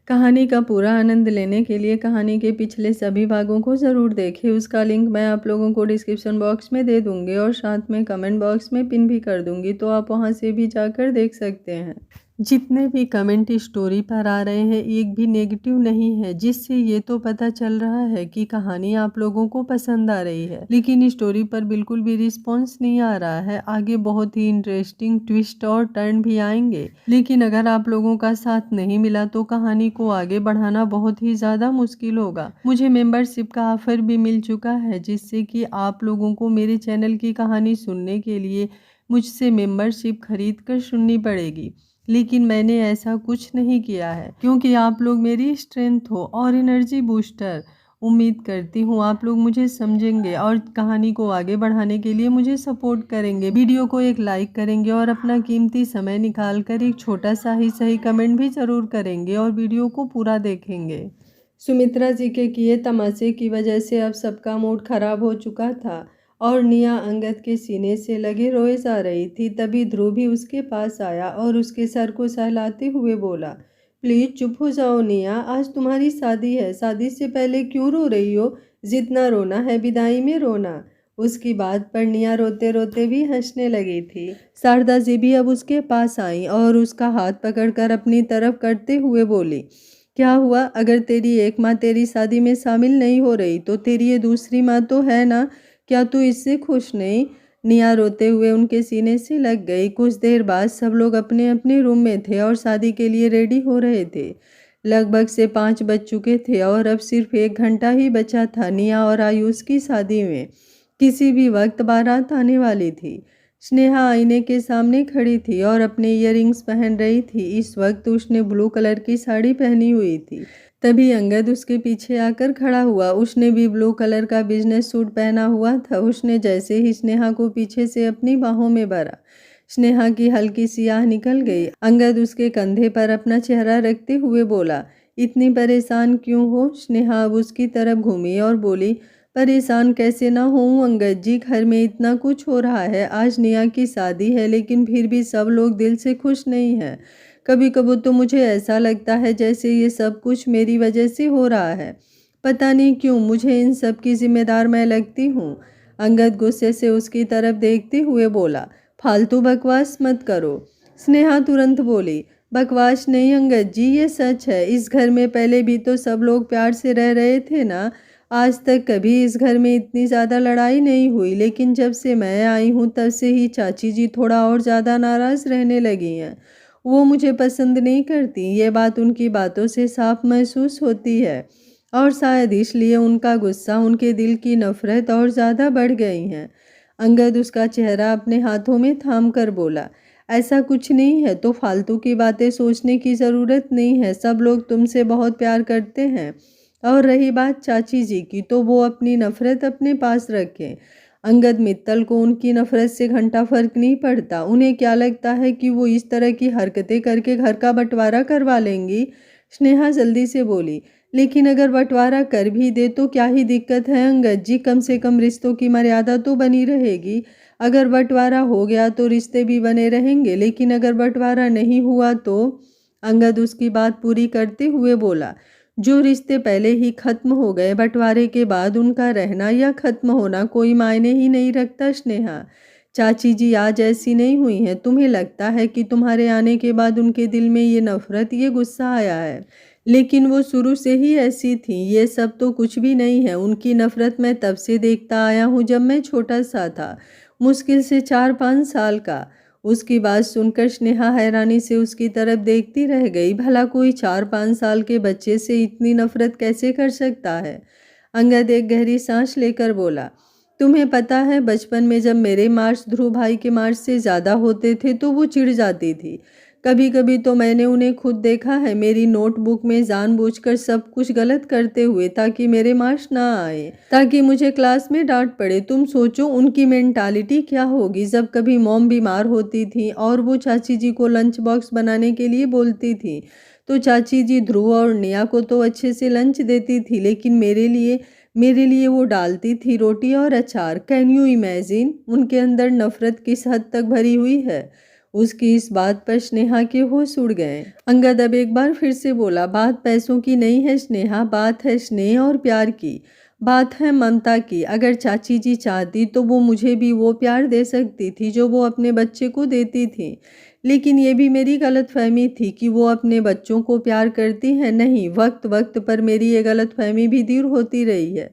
कहानी का पूरा आनंद लेने के लिए कहानी के पिछले सभी भागों को ज़रूर देखें। उसका लिंक मैं आप लोगों को डिस्क्रिप्शन बॉक्स में दे दूँगी और साथ में कमेंट बॉक्स में पिन भी कर दूँगी, तो आप वहां से भी जाकर देख सकते हैं। जितने भी कमेंट इस स्टोरी पर आ रहे हैं, एक भी नेगेटिव नहीं है, जिससे ये तो पता चल रहा है कि कहानी आप लोगों को पसंद आ रही है। लेकिन इस स्टोरी पर बिल्कुल भी रिस्पॉन्स नहीं आ रहा है। आगे बहुत ही इंटरेस्टिंग ट्विस्ट और टर्न भी आएंगे, लेकिन अगर आप लोगों का साथ नहीं मिला तो कहानी को आगे बढ़ाना बहुत ही ज़्यादा मुश्किल होगा। मुझे मेंबरशिप का ऑफर भी मिल चुका है, जिससे कि आप लोगों को मेरे चैनल की कहानी सुनने के लिए मुझसे मेंबरशिप खरीद कर सुननी पड़ेगी। लेकिन मैंने ऐसा कुछ नहीं किया है, क्योंकि आप लोग मेरी स्ट्रेंथ हो और एनर्जी बूस्टर। उम्मीद करती हूँ आप लोग मुझे समझेंगे और कहानी को आगे बढ़ाने के लिए मुझे सपोर्ट करेंगे। वीडियो को एक लाइक करेंगे और अपना कीमती समय निकाल कर एक छोटा सा ही सही कमेंट भी जरूर करेंगे और वीडियो को पूरा देखेंगे। सुमित्रा जी के किए तमाशे की वजह से अब सबका मूड खराब हो चुका था और निया अंगद के सीने से लगे रोए जा रही थी। तभी ध्रुव भी उसके पास आया और उसके सर को सहलाते हुए बोला, प्लीज चुप हो जाओ निया, आज तुम्हारी शादी है, शादी से पहले क्यों रो रही हो? जितना रोना है विदाई में रोना। उसकी बात पर निया रोते रोते भी हंसने लगी थी। शारदा जी भी अब उसके पास आई और उसका हाथ पकड़कर अपनी तरफ करते हुए बोली, क्या हुआ? अगर तेरी एक माँ तेरी शादी में शामिल नहीं हो रही तो तेरी ये दूसरी माँ तो है ना, क्या तू इससे खुश नहीं? निया रोते हुए उनके सीने से लग गई। कुछ देर बाद सब लोग अपने अपने रूम में थे और शादी के लिए रेडी हो रहे थे। लगभग से 5 बज चुके थे और अब सिर्फ 1 घंटा ही बचा था निया और आयुष की शादी में। किसी भी वक्त बारात आने वाली थी। स्नेहा आईने के सामने खड़ी थी और अपने इयररिंग्स पहन रही थी। इस वक्त उसने ब्लू कलर की साड़ी पहनी हुई थी। तभी अंगद उसके पीछे आकर खड़ा हुआ। उसने भी ब्लू कलर का बिजनेस सूट पहना हुआ था। उसने जैसे ही स्नेहा को पीछे से अपनी बाहों में भरा, स्नेहा की हल्की सी आह निकल गई। अंगद उसके कंधे पर अपना चेहरा रखते हुए बोला, इतनी परेशान क्यों हो? स्नेहा अब उसकी तरफ घूमी और बोली, परेशान कैसे ना होऊं अंगद जी, घर में इतना कुछ हो रहा है। आज निया की शादी है, लेकिन फिर भी सब लोग दिल से खुश नहीं हैं। कभी कभी तो मुझे ऐसा लगता है जैसे ये सब कुछ मेरी वजह से हो रहा है। पता नहीं क्यों मुझे इन सब की जिम्मेदार मैं लगती हूँ। अंगद गुस्से से उसकी तरफ देखते हुए बोला, फालतू बकवास मत करो। स्नेहा तुरंत बोली, बकवास नहीं अंगद जी, ये सच है। इस घर में पहले भी तो सब लोग प्यार से रह रहे थे ना। आज तक कभी इस घर में इतनी ज़्यादा लड़ाई नहीं हुई, लेकिन जब से मैं आई हूँ तब से ही चाची जी थोड़ा और ज़्यादा नाराज़ रहने लगी हैं। वो मुझे पसंद नहीं करती, ये बात उनकी बातों से साफ महसूस होती है और शायद इसलिए उनका गुस्सा, उनके दिल की नफरत और ज़्यादा बढ़ गई हैं। अंगद उसका चेहरा अपने हाथों में थाम कर बोला, ऐसा कुछ नहीं है तो फालतू की बातें सोचने की ज़रूरत नहीं है। सब लोग तुमसे बहुत प्यार करते हैं और रही बात चाची जी की, तो वो अपनी नफरत अपने पास रखें। अंगद मित्तल को उनकी नफरत से घंटा फर्क नहीं पड़ता। उन्हें क्या लगता है कि वो इस तरह की हरकतें करके घर का बंटवारा करवा लेंगी? स्नेहा जल्दी से बोली, लेकिन अगर बंटवारा कर भी दे तो क्या ही दिक्कत है अंगद जी, कम से कम रिश्तों की मर्यादा तो बनी रहेगी। अगर बंटवारा हो गया तो रिश्ते भी बने रहेंगे, लेकिन अगर बंटवारा नहीं हुआ तो? अंगद उसकी बात पूरी करते हुए बोला, जो रिश्ते पहले ही खत्म हो गए, बंटवारे के बाद उनका रहना या खत्म होना कोई मायने ही नहीं रखता। स्नेहा, चाची जी आज ऐसी नहीं हुई हैं। तुम्हें लगता है कि तुम्हारे आने के बाद उनके दिल में ये नफरत, ये गुस्सा आया है, लेकिन वो शुरू से ही ऐसी थी। ये सब तो कुछ भी नहीं है। उनकी नफरत मैं तब से देखता आया हूँ जब मैं छोटा सा था, मुश्किल से 4-5 साल का। उसकी बात सुनकर स्नेहा हैरानी से उसकी तरफ देखती रह गई। भला कोई 4-5 साल के बच्चे से इतनी नफरत कैसे कर सकता है? अंगद एक गहरी सांस लेकर बोला, तुम्हें पता है बचपन में जब मेरे मार्क्स ध्रुव भाई के मार्क्स से ज़्यादा होते थे तो वो चिढ़ जाती थी। कभी कभी तो मैंने उन्हें खुद देखा है मेरी नोटबुक में जानबूझकर सब कुछ गलत करते हुए, ताकि मेरे मार्क्स ना आए, ताकि मुझे क्लास में डांट पड़े। तुम सोचो उनकी मेंटालिटी क्या होगी। जब कभी मॉम बीमार होती थी और वो चाची जी को लंच बॉक्स बनाने के लिए बोलती थी, तो चाची जी ध्रुव और निया को तो अच्छे से लंच देती थी, लेकिन मेरे लिए वो डालती थी रोटी और अचार। कैन यू इमेजिन उनके अंदर नफरत किस हद तक भरी हुई है? उसकी इस बात पर स्नेहा के होश उड़ गए। अंगद अब एक बार फिर से बोला, बात पैसों की नहीं है स्नेहा, बात है स्नेह और प्यार की, बात है ममता की। अगर चाची जी चाहती तो वो मुझे भी वो प्यार दे सकती थी जो वो अपने बच्चे को देती थी। लेकिन ये भी मेरी गलतफहमी थी कि वो अपने बच्चों को प्यार करती है। नहीं, वक्त वक्त पर मेरी ये गलतफहमी भी दूर होती रही है।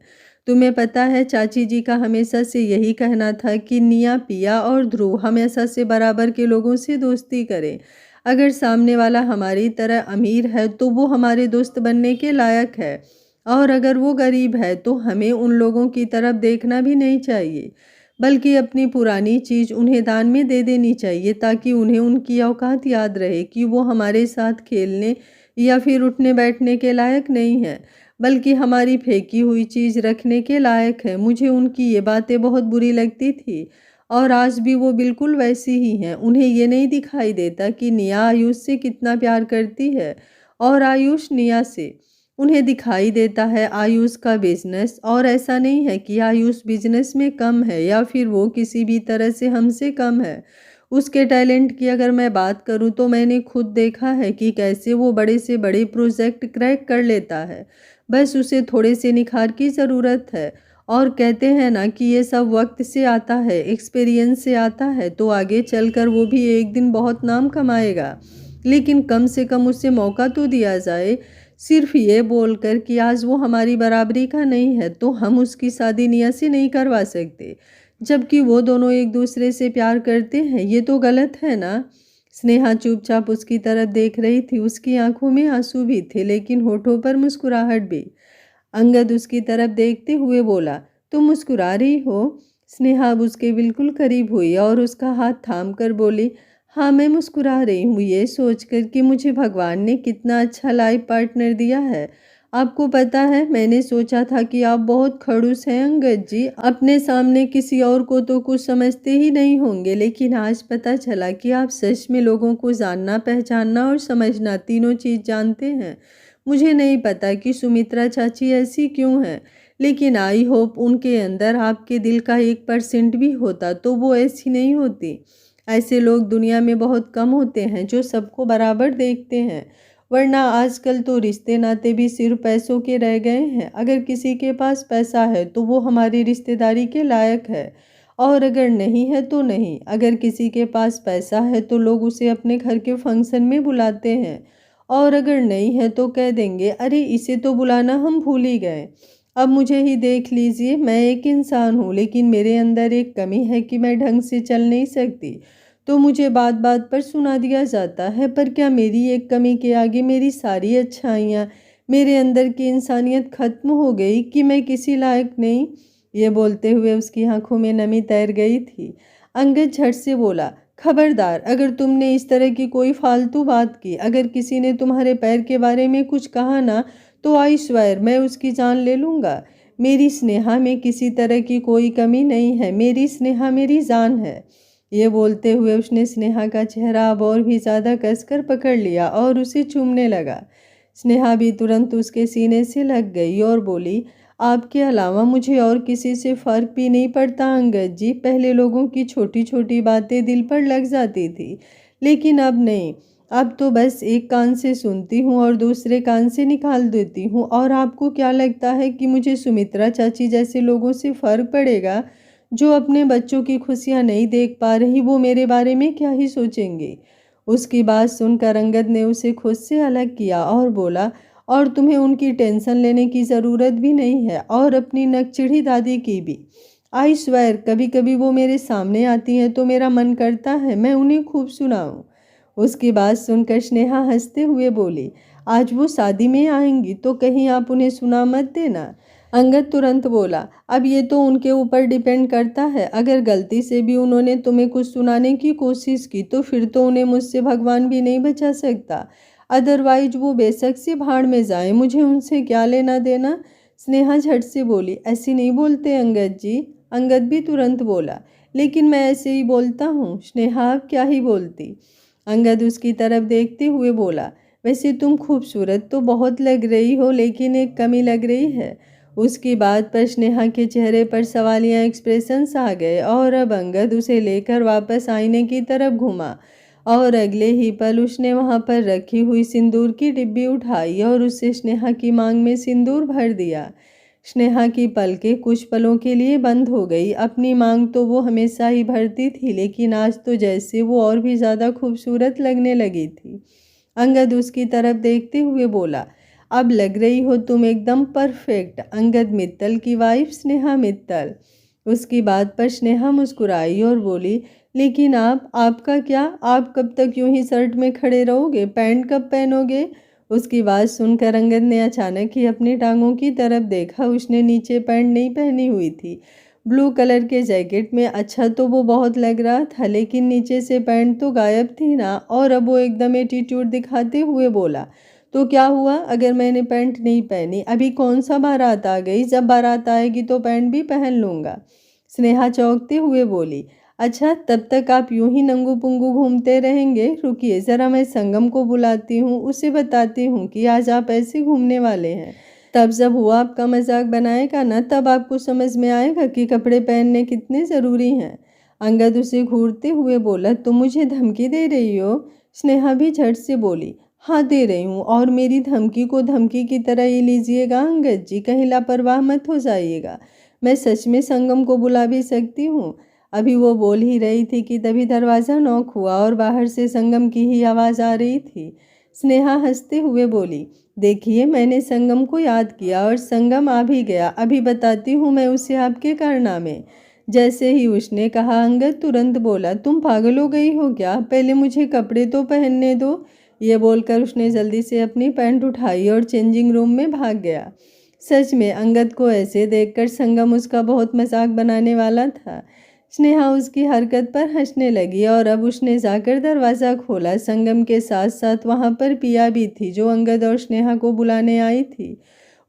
तुम्हें पता है चाची जी का हमेशा से यही कहना था कि निया, पिया और ध्रुव हमेशा से बराबर के लोगों से दोस्ती करें। अगर सामने वाला हमारी तरह अमीर है तो वो हमारे दोस्त बनने के लायक है, और अगर वो गरीब है तो हमें उन लोगों की तरफ देखना भी नहीं चाहिए, बल्कि अपनी पुरानी चीज़ उन्हें दान में दे देनी चाहिए, ताकि उन्हें उनकी औकात याद रहे कि वो हमारे साथ खेलने या फिर उठने बैठने के लायक नहीं है, बल्कि हमारी फेंकी हुई चीज़ रखने के लायक है। मुझे उनकी ये बातें बहुत बुरी लगती थी, और आज भी वो बिल्कुल वैसी ही हैं। उन्हें ये नहीं दिखाई देता कि निया आयुष से कितना प्यार करती है और आयुष निया से। उन्हें दिखाई देता है आयुष का बिजनेस, और ऐसा नहीं है कि आयुष बिजनेस में कम है या फिर वो किसी भी तरह से हमसे कम है। उसके टैलेंट की अगर मैं बात करूं तो मैंने खुद देखा है कि कैसे वो बड़े से बड़े प्रोजेक्ट क्रैक कर लेता है। बस उसे थोड़े से निखार की ज़रूरत है। और कहते हैं ना कि ये सब वक्त से आता है, एक्सपीरियंस से आता है, तो आगे चलकर वो भी एक दिन बहुत नाम कमाएगा। लेकिन कम से कम उसे मौका तो दिया जाए। सिर्फ ये बोलकर कि आज वो हमारी बराबरी का नहीं है तो हम उसकी शादी निया से नहीं करवा सकते, जबकि वो दोनों एक दूसरे से प्यार करते हैं। ये तो गलत है ना। स्नेहा चुपचाप उसकी तरफ देख रही थी। उसकी आंखों में आंसू भी थे, लेकिन होठों पर मुस्कुराहट भी। अंगद उसकी तरफ देखते हुए बोला, तुम मुस्कुरा रही हो? स्नेहा अब उसके बिल्कुल करीब हुई और उसका हाथ थाम कर बोली, हाँ मैं मुस्कुरा रही हूँ, ये सोचकर कि मुझे भगवान ने कितना अच्छा लाइफ पार्टनर दिया है। आपको पता है, मैंने सोचा था कि आप बहुत खड़ूस हैं अंगद जी, अपने सामने किसी और को तो कुछ समझते ही नहीं होंगे, लेकिन आज पता चला कि आप सच में लोगों को जानना, पहचानना और समझना, तीनों चीज़ जानते हैं। मुझे नहीं पता कि सुमित्रा चाची ऐसी क्यों है, लेकिन आई होप उनके अंदर आपके दिल का 1% भी होता तो वो ऐसी नहीं होती। ऐसे लोग दुनिया में बहुत कम होते हैं जो सबको बराबर देखते हैं, वरना आजकल तो रिश्ते नाते भी सिर्फ पैसों के रह गए हैं। अगर किसी के पास पैसा है तो वो हमारी रिश्तेदारी के लायक है, और अगर नहीं है तो नहीं। अगर किसी के पास पैसा है तो लोग उसे अपने घर के फंक्शन में बुलाते हैं, और अगर नहीं है तो कह देंगे, अरे इसे तो बुलाना हम भूल ही गए। अब मुझे ही देख लीजिए, मैं एक इंसान हूँ, लेकिन मेरे अंदर एक कमी है कि मैं ढंग से चल नहीं सकती, तो मुझे बात बात पर सुना दिया जाता है। पर क्या मेरी एक कमी के आगे मेरी सारी अच्छाइयाँ, मेरे अंदर की इंसानियत खत्म हो गई कि मैं किसी लायक नहीं? ये बोलते हुए उसकी आंखों में नमी तैर गई थी। अंगद झट से बोला, खबरदार, अगर तुमने इस तरह की कोई फालतू बात की, अगर किसी ने तुम्हारे पैर के बारे में कुछ कहा ना, तो आई स्वेयर मैं उसकी जान ले लूँगा। मेरी स्नेहा में किसी तरह की कोई कमी नहीं है, मेरी स्नेहा मेरी जान है। ये बोलते हुए उसने स्नेहा का चेहरा अब और भी ज़्यादा कसकर पकड़ लिया और उसे चूमने लगा। स्नेहा भी तुरंत उसके सीने से लग गई और बोली, आपके अलावा मुझे और किसी से फ़र्क भी नहीं पड़ता अंगद जी। पहले लोगों की छोटी छोटी बातें दिल पर लग जाती थी, लेकिन अब नहीं। अब तो बस एक कान से सुनती हूँ और दूसरे कान से निकाल देती हूँ। और आपको क्या लगता है कि मुझे सुमित्रा चाची जैसे लोगों से फ़र्क पड़ेगा? जो अपने बच्चों की खुशियाँ नहीं देख पा रही, वो मेरे बारे में क्या ही सोचेंगे? उसकी बात सुनकर अंगद ने उसे खुद से अलग किया और बोला, और तुम्हें उनकी टेंशन लेने की ज़रूरत भी नहीं है, और अपनी नकचिढ़ी दादी की भी। आई स्वेयर कभी कभी वो मेरे सामने आती हैं तो मेरा मन करता है मैं उन्हें खूब सुनाऊं। उसकी बात सुनकर स्नेहा हंसते हुए बोली, आज वो शादी में आएंगी तो कहीं आप उन्हें सुना मत देना। अंगद तुरंत बोला, अब ये तो उनके ऊपर डिपेंड करता है। अगर गलती से भी उन्होंने तुम्हें कुछ सुनाने की कोशिश की तो फिर तो उन्हें मुझसे भगवान भी नहीं बचा सकता। अदरवाइज वो बेशक से भाड़ में जाए, मुझे उनसे क्या लेना देना। स्नेहा झट से बोली, ऐसे नहीं बोलते अंगद जी। अंगद भी तुरंत बोला, लेकिन मैं ऐसे ही बोलता हूँ। स्नेहा अब क्या ही बोलती। अंगद उसकी तरफ देखते हुए बोला, वैसे तुम खूबसूरत तो बहुत लग रही हो, लेकिन एक कमी लग रही है। उसकी बात पर स्नेहा के चेहरे पर सवालिया एक्सप्रेशंस आ गए, और अब अंगद उसे लेकर वापस आईने की तरफ घूमा और अगले ही पल उसने वहां पर रखी हुई सिंदूर की डिब्बी उठाई और उससे स्नेहा की मांग में सिंदूर भर दिया। स्नेहा की पलकें कुछ पलों के लिए बंद हो गई। अपनी मांग तो वो हमेशा ही भरती थी, लेकिन आज तो जैसे वो और भी ज़्यादा खूबसूरत लगने लगी थी। अंगद उसकी तरफ देखते हुए बोला, अब लग रही हो तुम एकदम परफेक्ट। अंगद मित्तल की वाइफ स्नेहा मित्तल। उसकी बात पर स्नेहा मुस्कुराई और बोली, लेकिन आपका क्या? आप कब तक यूं ही शर्ट में खड़े रहोगे? पैंट कब पहनोगे? उसकी बात सुनकर अंगद ने अचानक ही अपनी टांगों की तरफ देखा। उसने नीचे पैंट नहीं पहनी हुई थी। ब्लू कलर के जैकेट में अच्छा तो वो बहुत लग रहा था, लेकिन नीचे से पैंट तो गायब थी ना। और अब वो एकदम एटीट्यूड दिखाते हुए बोला, तो क्या हुआ अगर मैंने पैंट नहीं पहनी? अभी कौन सा बारात आ गई? जब बारात आएगी तो पैंट भी पहन लूँगा। स्नेहा चौंकते हुए बोली, अच्छा तब तक आप यूं ही नंगू पुंगू घूमते रहेंगे? रुकिए ज़रा, मैं संगम को बुलाती हूँ, उसे बताती हूँ कि आज आप ऐसे घूमने वाले हैं। तब जब वो आपका मजाक बनाएगा ना, तब आपको समझ में आएगा कि कपड़े पहनने कितने ज़रूरी हैं। अंगद उसे घूरते हुए बोला, तुम मुझे धमकी दे रही हो? स्नेहा भी झट से बोली, हाँ दे रही हूँ, और मेरी धमकी को धमकी की तरह ही लीजिएगा अंगद जी, कहीं लापरवाह मत हो जाइएगा। मैं सच में संगम को बुला भी सकती हूँ। अभी वो बोल ही रही थी कि तभी दरवाज़ा नॉक हुआ और बाहर से संगम की ही आवाज़ आ रही थी। स्नेहा हंसते हुए बोली, देखिए मैंने संगम को याद किया और संगम आ भी गया। अभी बताती हूँ मैं उसे आपके कारनामे। जैसे ही उसने कहा, अंगद तुरंत बोला, तुम पागल हो गई हो क्या? पहले मुझे कपड़े तो पहनने दो। ये बोलकर उसने जल्दी से अपनी पैंट उठाई और चेंजिंग रूम में भाग गया। सच में अंगद को ऐसे देखकर संगम उसका बहुत मजाक बनाने वाला था। स्नेहा उसकी हरकत पर हंसने लगी और अब उसने जाकर दरवाज़ा खोला। संगम के साथ साथ वहां पर पिया भी थी, जो अंगद और स्नेहा को बुलाने आई थी।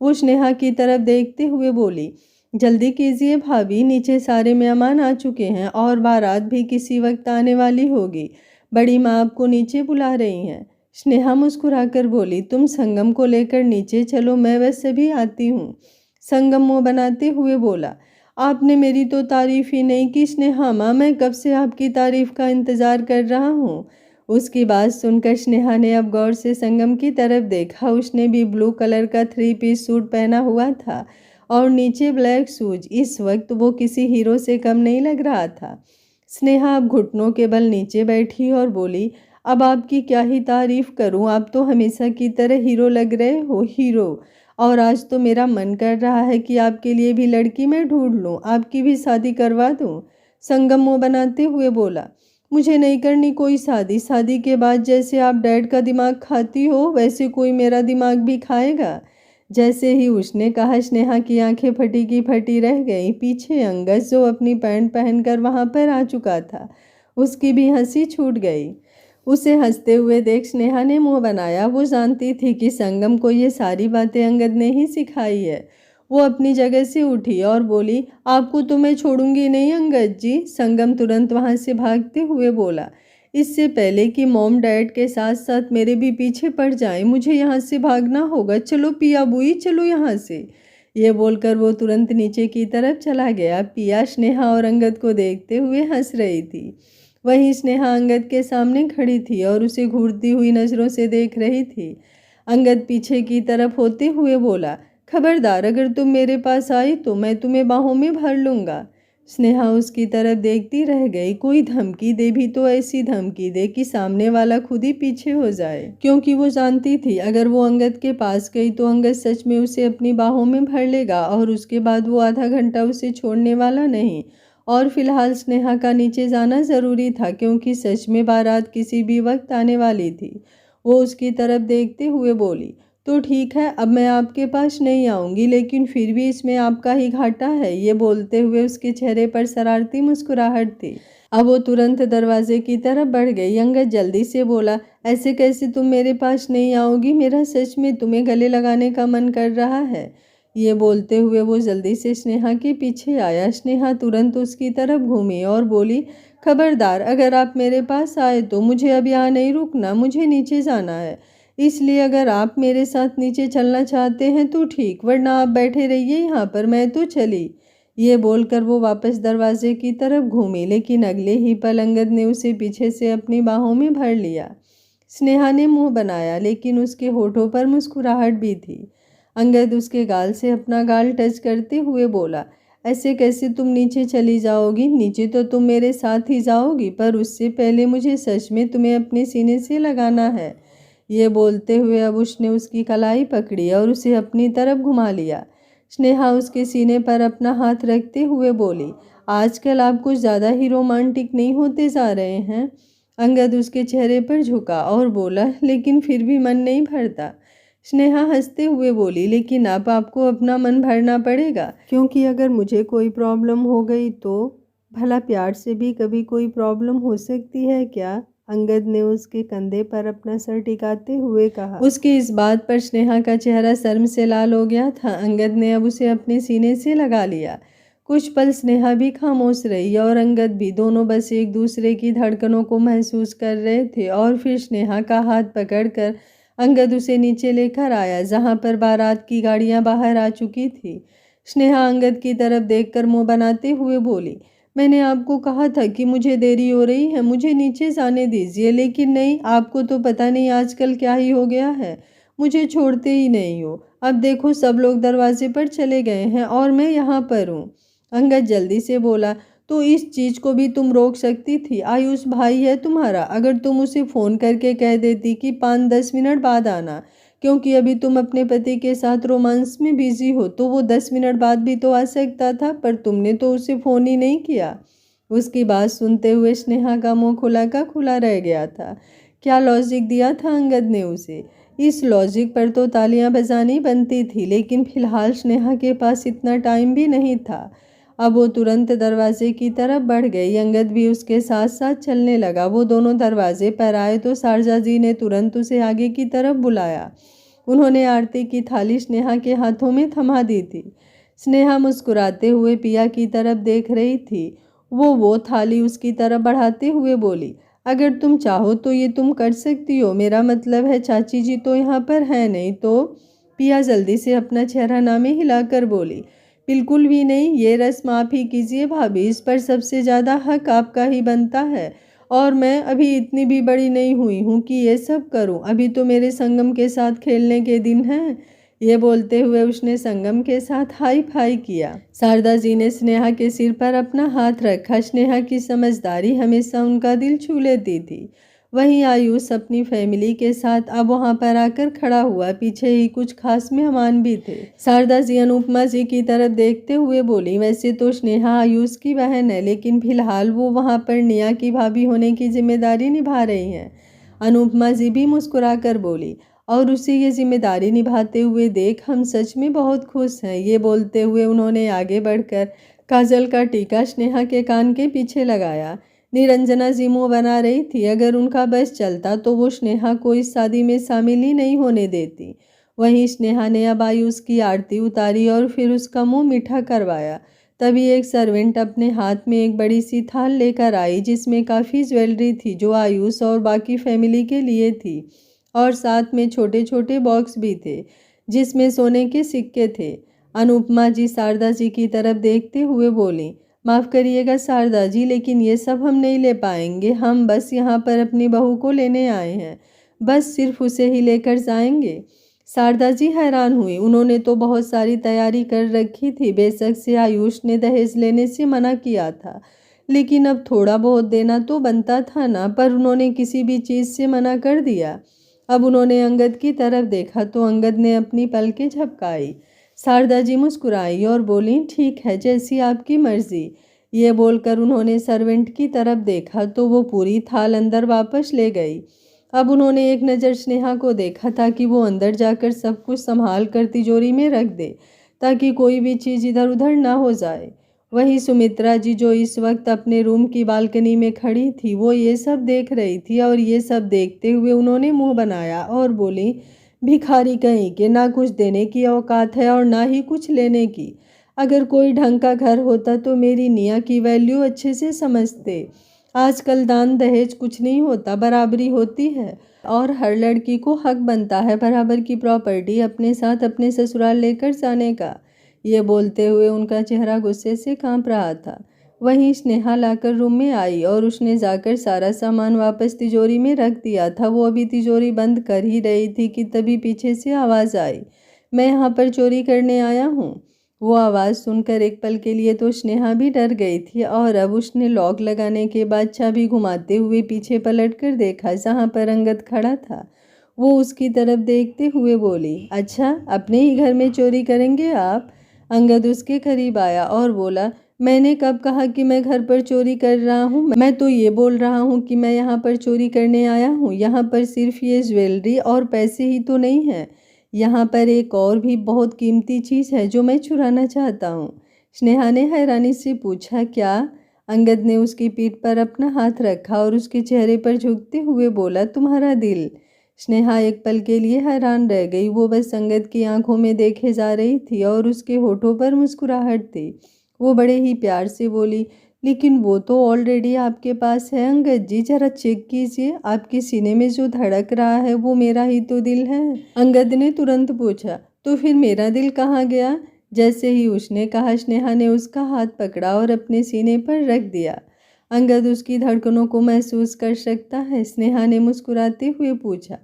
वो स्नेहा की तरफ देखते हुए बोली, जल्दी कीजिए भाभी, नीचे सारे मेहमान आ चुके हैं और बारात भी किसी वक्त आने वाली होगी। बड़ी माँ आपको नीचे बुला रही हैं। स्नेहा मुस्कुराकर बोली, तुम संगम को लेकर नीचे चलो, मैं वैसे भी आती हूँ। संगम मुँह बनाते हुए बोला, आपने मेरी तो तारीफ ही नहीं की स्नेहा माँ, मैं कब से आपकी तारीफ का इंतज़ार कर रहा हूँ। उसकी बात सुनकर स्नेहा ने अब गौर से संगम की तरफ देखा। उसने भी ब्लू कलर का 3 पीस सूट पहना हुआ था और नीचे ब्लैक शूज। इस वक्त वो किसी हीरो से कम नहीं लग रहा था। स्नेहा अब घुटनों के बल नीचे बैठी और बोली, अब आपकी क्या ही तारीफ करूं, आप तो हमेशा की तरह हीरो लग रहे हो, हीरो। और आज तो मेरा मन कर रहा है कि आपके लिए भी लड़की मैं ढूंढ लूं, आपकी भी शादी करवा दूं। संगम मुंह बनाते हुए बोला, मुझे नहीं करनी कोई शादी। शादी के बाद जैसे आप डैड का दिमाग खाती हो, वैसे कोई मेरा दिमाग भी खाएगा। जैसे ही उसने कहा, स्नेहा की आंखें फटी की फटी रह गई। पीछे अंगद, जो अपनी पैंट पहनकर वहां पर आ चुका था, उसकी भी हंसी छूट गई। उसे हंसते हुए देख स्नेहा ने मुंह बनाया। वो जानती थी कि संगम को ये सारी बातें अंगद ने ही सिखाई है। वो अपनी जगह से उठी और बोली, आपको तो मैं छोड़ूंगी नहीं अंगद जी। संगम तुरंत वहां से भागते हुए बोला, इससे पहले कि मॉम डैड के साथ साथ मेरे भी पीछे पड़ जाएं, मुझे यहाँ से भागना होगा। चलो पिया बुई, चलो यहाँ से। ये बोलकर वो तुरंत नीचे की तरफ चला गया। पिया स्नेहा और अंगद को देखते हुए हंस रही थी। वहीं स्नेहा अंगद के सामने खड़ी थी और उसे घूरती हुई नज़रों से देख रही थी। अंगद पीछे की तरफ होते हुए बोला, खबरदार, अगर तुम मेरे पास आई तो मैं तुम्हें बाहों में भर लूँगा। स्नेहा उसकी तरफ देखती रह गई। कोई धमकी दे भी तो ऐसी धमकी दे कि सामने वाला खुद ही पीछे हो जाए, क्योंकि वो जानती थी अगर वो अंगद के पास गई तो अंगद सच में उसे अपनी बाहों में भर लेगा और उसके बाद वो आधा घंटा उसे छोड़ने वाला नहीं। और फिलहाल स्नेहा का नीचे जाना ज़रूरी था, क्योंकि सच में बारात किसी भी वक्त आने वाली थी। वो उसकी तरफ देखते हुए बोली, तो ठीक है, अब मैं आपके पास नहीं आऊँगी, लेकिन फिर भी इसमें आपका ही घाटा है। ये बोलते हुए उसके चेहरे पर शरारती मुस्कुराहट थी। अब वो तुरंत दरवाजे की तरफ बढ़ गई। अंगद जल्दी से बोला, ऐसे कैसे तुम मेरे पास नहीं आओगी? मेरा सच में तुम्हें गले लगाने का मन कर रहा है। ये बोलते हुए वो जल्दी से स्नेहा के पीछे आया। स्नेहा तुरंत उसकी तरफ घूमी और बोली, खबरदार, अगर आप मेरे पास आए तो मुझे अब यहाँ नहीं रुकना, मुझे नीचे जाना है। इसलिए अगर आप मेरे साथ नीचे चलना चाहते हैं तो ठीक, वरना आप बैठे रहिए यहाँ पर, मैं तो चली। ये बोलकर वो वापस दरवाजे की तरफ घूमी, लेकिन अगले ही पल अंगद ने उसे पीछे से अपनी बाहों में भर लिया। स्नेहा ने मुंह बनाया, लेकिन उसके होठों पर मुस्कुराहट भी थी। अंगद उसके गाल से अपना गाल टच करते हुए बोला, ऐसे कैसे तुम नीचे चली जाओगी? नीचे तो तुम मेरे साथ ही जाओगी, पर उससे पहले मुझे सच में तुम्हें अपने सीने से लगाना है। ये बोलते हुए अब उसने उसकी कलाई पकड़ी और उसे अपनी तरफ घुमा लिया। स्नेहा उसके सीने पर अपना हाथ रखते हुए बोली, आजकल आप कुछ ज़्यादा ही रोमांटिक नहीं होते जा रहे हैं। अंगद उसके चेहरे पर झुका और बोला, लेकिन फिर भी मन नहीं भरता। स्नेहा हंसते हुए बोली, लेकिन अब आपको अपना मन भरना पड़ेगा, क्योंकि अगर मुझे कोई प्रॉब्लम हो गई तो भला प्यार से भी कभी कोई प्रॉब्लम हो सकती है क्या? अंगद ने उसके कंधे पर अपना सर टिकाते हुए कहा। उसकी इस बात पर स्नेहा का चेहरा शर्म से लाल हो गया था। अंगद ने अब उसे अपने सीने से लगा लिया। कुछ पल स्नेहा भी खामोश रही और अंगद भी, दोनों बस एक दूसरे की धड़कनों को महसूस कर रहे थे। और फिर स्नेहा का हाथ पकड़कर अंगद उसे नीचे लेकर आया, जहां पर बारात की गाड़ियां बाहर आ चुकी थी। स्नेहा अंगद की तरफ देखकर मुंह बनाते हुए बोली, मैंने आपको कहा था कि मुझे देरी हो रही है, मुझे नीचे जाने दीजिए। लेकिन नहीं, आपको तो पता नहीं आजकल क्या ही हो गया है, मुझे छोड़ते ही नहीं हो। अब देखो, सब लोग दरवाजे पर चले गए हैं और मैं यहाँ पर हूँ। अंगद जल्दी से बोला, तो इस चीज़ को भी तुम रोक सकती थी। आयुष भाई है तुम्हारा, अगर तुम उसे फ़ोन करके कह देती कि 5-10 मिनट बाद आना, क्योंकि अभी तुम अपने पति के साथ रोमांस में बिजी हो, तो वो 10 मिनट बाद भी तो आ सकता था, पर तुमने तो उसे फ़ोन ही नहीं किया। उसकी बात सुनते हुए स्नेहा का मुंह खुला का खुला रह गया था। क्या लॉजिक दिया था अंगद ने उसे? इस लॉजिक पर तो तालियां बजानी बनती थी, लेकिन फिलहाल स्नेहा के पास इतना टाइम भी नहीं था। अब वो तुरंत दरवाजे की तरफ बढ़ गई। अंगद भी उसके साथ साथ चलने लगा। वो दोनों दरवाजे पर आए तो शारजा जी ने तुरंत उसे आगे की तरफ बुलाया। उन्होंने आरती की थाली स्नेहा के हाथों में थमा दी थी। स्नेहा मुस्कुराते हुए पिया की तरफ देख रही थी। वो थाली उसकी तरफ बढ़ाते हुए बोली, अगर तुम चाहो तो ये तुम कर सकती हो, मेरा मतलब है चाची जी तो यहाँ पर है नहीं तो। पिया जल्दी से अपना चेहरा नामे हिलाकर बोली, बिल्कुल भी नहीं, ये रस्म आप ही कीजिए भाभी, इस पर सबसे ज़्यादा हक आपका ही बनता है। और मैं अभी इतनी भी बड़ी नहीं हुई हूँ कि ये सब करूँ, अभी तो मेरे संगम के साथ खेलने के दिन हैं। ये बोलते हुए उसने संगम के साथ हाई फाई किया। शारदा जी ने स्नेहा के सिर पर अपना हाथ रखा। स्नेहा की समझदारी हमेशा उनका दिल छू लेती थी। वहीं आयुष अपनी फैमिली के साथ अब वहां पर आकर खड़ा हुआ। पीछे ही कुछ खास मेहमान भी थे। शारदा जी अनुपमा जी की तरफ देखते हुए बोली, वैसे तो स्नेहा आयुष की बहन है, लेकिन फिलहाल वो वहां पर निया की भाभी होने की जिम्मेदारी निभा रही हैं। अनुपमा जी भी मुस्कुरा कर बोली, और उसे ये जिम्मेदारी निभाते हुए देख हम सच में बहुत खुश हैं। ये बोलते हुए उन्होंने आगे बढ़कर काजल का टीका स्नेहा के कान के पीछे लगाया। निरंजना जी मुंह बना रही थी। अगर उनका बस चलता तो वो स्नेहा को इस शादी में शामिल ही नहीं होने देती। वहीं स्नेहा ने अब आयुष की आरती उतारी और फिर उसका मुंह मीठा करवाया। तभी एक सर्वेंट अपने हाथ में एक बड़ी सी थाल लेकर आई, जिसमें काफ़ी ज्वेलरी थी जो आयुष और बाकी फैमिली के लिए थी, और साथ में छोटे छोटे बॉक्स भी थे जिसमें सोने के सिक्के थे। अनुपमा जी शारदा जी की तरफ देखते हुए बोली, माफ़ करिएगा शारदा जी, लेकिन ये सब हम नहीं ले पाएंगे। हम बस यहाँ पर अपनी बहू को लेने आए हैं, बस सिर्फ उसे ही लेकर जाएंगे। शारदा जी हैरान हुई। उन्होंने तो बहुत सारी तैयारी कर रखी थी। बेशक से आयुष ने दहेज लेने से मना किया था, लेकिन अब थोड़ा बहुत देना तो बनता था ना, पर उन्होंने किसी भी चीज़ से मना कर दिया। अब उन्होंने अंगद की तरफ देखा तो अंगद ने अपनी पलकें झपकाई। शारदा जी मुस्कुराई और बोली, ठीक है, जैसी आपकी मर्जी। ये बोलकर उन्होंने सर्वेंट की तरफ देखा तो वो पूरी थाल अंदर वापस ले गई। अब उन्होंने एक नज़र स्नेहा को देखा ताकि वो अंदर जाकर सब कुछ संभाल कर तिजोरी में रख दे, ताकि कोई भी चीज़ इधर उधर ना हो जाए। वहीं सुमित्रा जी, जो इस वक्त अपने रूम की बालकनी में खड़ी थी, वो ये सब देख रही थी, और ये सब देखते हुए उन्होंने मुंह बनाया और बोली, भिखारी कहीं के, ना कुछ देने की औकात है और ना ही कुछ लेने की। अगर कोई ढंग का घर होता तो मेरी निया की वैल्यू अच्छे से समझते। आजकल दान दहेज कुछ नहीं होता, बराबरी होती है, और हर लड़की को हक बनता है बराबर की प्रॉपर्टी अपने साथ अपने ससुराल लेकर जाने का। ये बोलते हुए उनका चेहरा गुस्से से कांप रहा था। वहीं स्नेहा लाकर रूम में आई और उसने जाकर सारा सामान वापस तिजोरी में रख दिया था। वो अभी तिजोरी बंद कर ही रही थी कि तभी पीछे से आवाज़ आई, मैं यहाँ पर चोरी करने आया हूँ। वो आवाज़ सुनकर एक पल के लिए तो स्नेहा भी डर गई थी और अब उसने लॉक लगाने के बाद चाबी घुमाते हुए पीछे पलट कर देखा जहाँ पर अंगद खड़ा था। वो उसकी तरफ देखते हुए बोली, अच्छा अपने ही घर में चोरी करेंगे आप? अंगद उसके करीब आया और बोला, मैंने कब कहा कि मैं घर पर चोरी कर रहा हूँ? मैं तो ये बोल रहा हूँ कि मैं यहाँ पर चोरी करने आया हूँ। यहाँ पर सिर्फ ये ज्वेलरी और पैसे ही तो नहीं है, यहाँ पर एक और भी बहुत कीमती चीज़ है जो मैं चुराना चाहता हूँ। स्नेहा ने हैरानी से पूछा, क्या? अंगद ने उसकी पीठ पर अपना हाथ रखा और उसके चेहरे पर झुकते हुए बोला, तुम्हारा दिल। स्नेहा एक पल के लिए हैरान रह गई। वो बस अंगद की आंखों में देखे जा रही थी और उसके होठों पर मुस्कुराहट थी। वो बड़े ही प्यार से बोली, लेकिन वो तो ऑलरेडी आपके पास है अंगद जी, जरा चेक कीजिए, आपके सीने में जो धड़क रहा है वो मेरा ही तो दिल है। अंगद ने तुरंत पूछा, तो फिर मेरा दिल कहाँ गया? जैसे ही उसने कहा, स्नेहा ने उसका हाथ पकड़ा और अपने सीने पर रख दिया। अंगद उसकी धड़कनों को महसूस कर सकता है? स्नेहा ने मुस्कुराते हुए पूछा,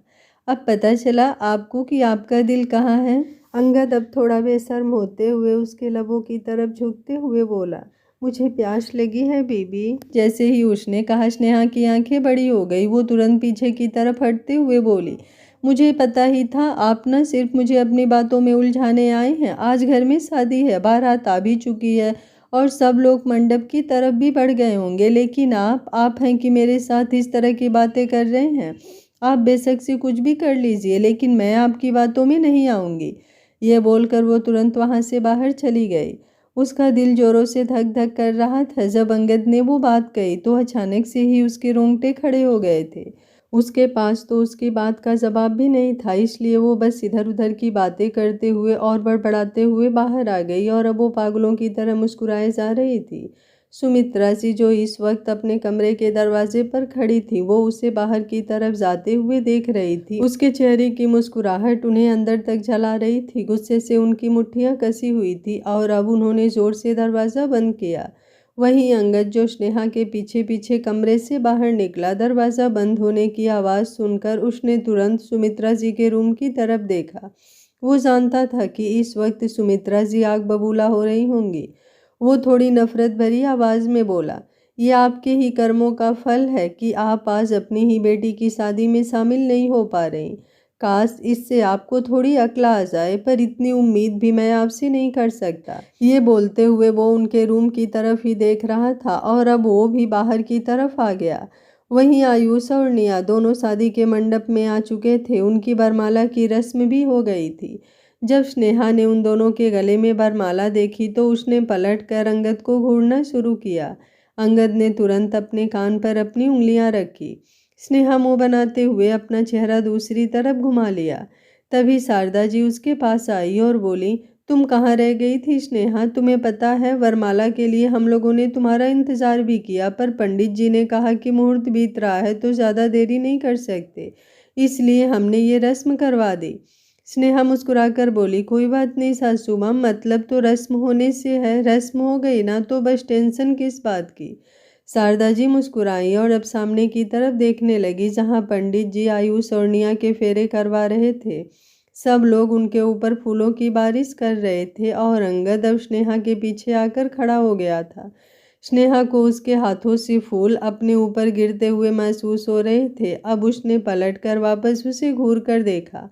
अब पता चला आपको कि आपका दिल कहाँ है? अंगद अब थोड़ा बेशर्म होते हुए उसके लबों की तरफ झुकते हुए बोला, मुझे प्यास लगी है बीबी। जैसे ही उसने कहा, स्नेहा की आंखें बड़ी हो गई। वो तुरंत पीछे की तरफ हटते हुए बोली, मुझे पता ही था आप न सिर्फ मुझे अपनी बातों में उलझाने आए हैं। आज घर में शादी है, बारात आ भी चुकी है और सब लोग मंडप की तरफ भी बढ़ गए होंगे, लेकिन आप हैं कि मेरे साथ इस तरह की बातें कर रहे हैं। आप बेशक से कुछ भी कर लीजिए, लेकिन मैं आपकी बातों में नहीं आऊँगी। यह बोलकर वो तुरंत वहाँ से बाहर चली गई। उसका दिल जोरों से धक धक कर रहा था। जब अंगद ने वो बात कही तो अचानक से ही उसके रोंगटे खड़े हो गए थे। उसके पास तो उसकी बात का जवाब भी नहीं था, इसलिए वो बस इधर उधर की बातें करते हुए और बड़बड़ाते हुए बाहर आ गई और अब वो पागलों की तरह मुस्कुराए जा रही थी। सुमित्रा जी जो इस वक्त अपने कमरे के दरवाजे पर खड़ी थी, वो उसे बाहर की तरफ जाते हुए देख रही थी। उसके चेहरे की मुस्कुराहट उन्हें अंदर तक जला रही थी। गुस्से से उनकी मुट्ठियां कसी हुई थी और अब उन्होंने जोर से दरवाज़ा बंद किया। वहीं अंगद जो स्नेहा के पीछे पीछे कमरे से बाहर निकला, दरवाज़ा बंद होने की आवाज़ सुनकर उसने तुरंत सुमित्रा जी के रूम की तरफ देखा। वो जानता था कि इस वक्त सुमित्रा जी आग बबूला हो रही होंगी। वो थोड़ी नफरत भरी आवाज़ में बोला, ये आपके ही कर्मों का फल है कि आप आज अपनी ही बेटी की शादी में शामिल नहीं हो पा रही। काश इससे आपको थोड़ी अक्ल आ जाए, पर इतनी उम्मीद भी मैं आपसे नहीं कर सकता। ये बोलते हुए वो उनके रूम की तरफ ही देख रहा था और अब वो भी बाहर की तरफ आ गया। वहीं आयुष और निया दोनों शादी के मंडप में आ चुके थे। उनकी वरमाला की रस्म भी हो गई थी। जब स्नेहा ने उन दोनों के गले में वरमाला देखी तो उसने पलट कर अंगद को घूरना शुरू किया। अंगद ने तुरंत अपने कान पर अपनी उंगलियां रखी। स्नेहा मुंह बनाते हुए अपना चेहरा दूसरी तरफ घुमा लिया। तभी शारदा जी उसके पास आई और बोली, तुम कहाँ रह गई थी स्नेहा? तुम्हें पता है वरमाला के लिए हम लोगों ने तुम्हारा इंतजार भी किया, पर पंडित जी ने कहा कि मुहूर्त बीत रहा है तो ज़्यादा देरी नहीं कर सकते, इसलिए हमने ये रस्म करवा दी। स्नेहा मुस्कुराकर बोली, कोई बात नहीं सासू माँ, मतलब तो रस्म होने से है, रस्म हो गई ना तो बस टेंशन किस बात की। शारदा जी मुस्कुराई और अब सामने की तरफ देखने लगी जहां पंडित जी आयुष और निया के फेरे करवा रहे थे। सब लोग उनके ऊपर फूलों की बारिश कर रहे थे और अंगद अब स्नेहा के पीछे आकर खड़ा हो गया था। स्नेहा को उसके हाथों से फूल अपने ऊपर गिरते हुए महसूस हो रहे थे। अब उसने पलटकर वापस उसे घूर कर देखा।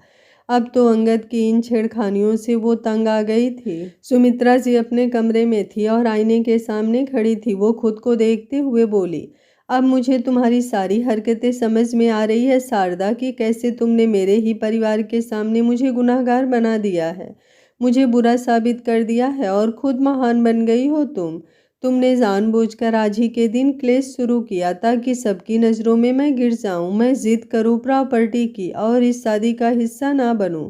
अब तो अंगद की इन छेड़खानियों से वो तंग आ गई थी। सुमित्रा जी अपने कमरे में थी और आईने के सामने खड़ी थी। वो खुद को देखते हुए बोली, अब मुझे तुम्हारी सारी हरकतें समझ में आ रही है शारदा, कि कैसे तुमने मेरे ही परिवार के सामने मुझे गुनाहगार बना दिया है, मुझे बुरा साबित कर दिया है और खुद महान बन गई हो तुमने जानबूझकर आज ही के दिन क्लेश शुरू किया ताकि सबकी नज़रों में मैं गिर जाऊं, मैं जिद करूं प्रॉपर्टी की और इस शादी का हिस्सा ना बनूं,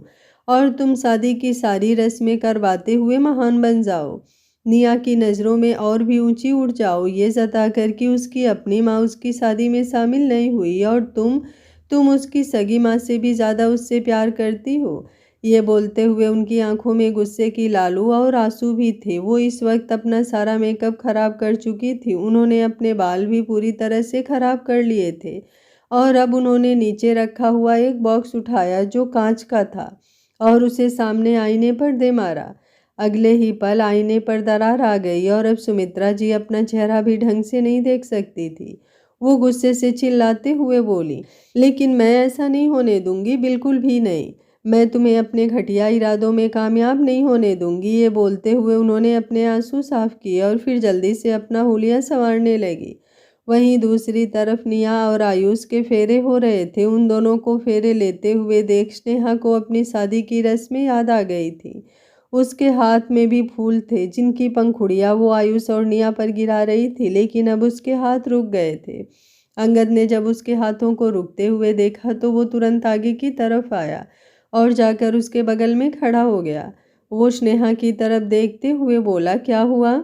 और तुम शादी की सारी रस्में करवाते हुए महान बन जाओ, निया की नज़रों में और भी ऊंची उठ जाओ, ये जताकर कि उसकी अपनी माँ उसकी शादी में शामिल नहीं हुई और तुम उसकी सगी माँ से भी ज़्यादा उससे प्यार करती हो। ये बोलते हुए उनकी आंखों में गुस्से की लालू और आंसू भी थे। वो इस वक्त अपना सारा मेकअप खराब कर चुकी थी। उन्होंने अपने बाल भी पूरी तरह से खराब कर लिए थे और अब उन्होंने नीचे रखा हुआ एक बॉक्स उठाया जो कांच का था और उसे सामने आईने पर दे मारा। अगले ही पल आईने पर दरार आ गई और अब सुमित्रा जी अपना चेहरा भी ढंग से नहीं देख सकती थी। वो गुस्से से चिल्लाते हुए बोली, लेकिन मैं ऐसा नहीं होने दूंगी, बिल्कुल भी नहीं। मैं तुम्हें अपने घटिया इरादों में कामयाब नहीं होने दूंगी। ये बोलते हुए उन्होंने अपने आंसू साफ किए और फिर जल्दी से अपना हुलिया संवारने लगी। वहीं दूसरी तरफ निया और आयुष के फेरे हो रहे थे। उन दोनों को फेरे लेते हुए देख स्नेहा को अपनी शादी की रस्में याद आ गई थी। उसके हाथ में भी फूल थे जिनकी पंखुड़ियां वो आयुष और निया पर गिरा रही थी, लेकिन अब उसके हाथ रुक गए थे। अंगद ने जब उसके हाथों को रुकते हुए देखा तो वो तुरंत आगे की तरफ आया और जाकर उसके बगल में खड़ा हो गया। वो स्नेहा की तरफ देखते हुए बोला, क्या हुआ?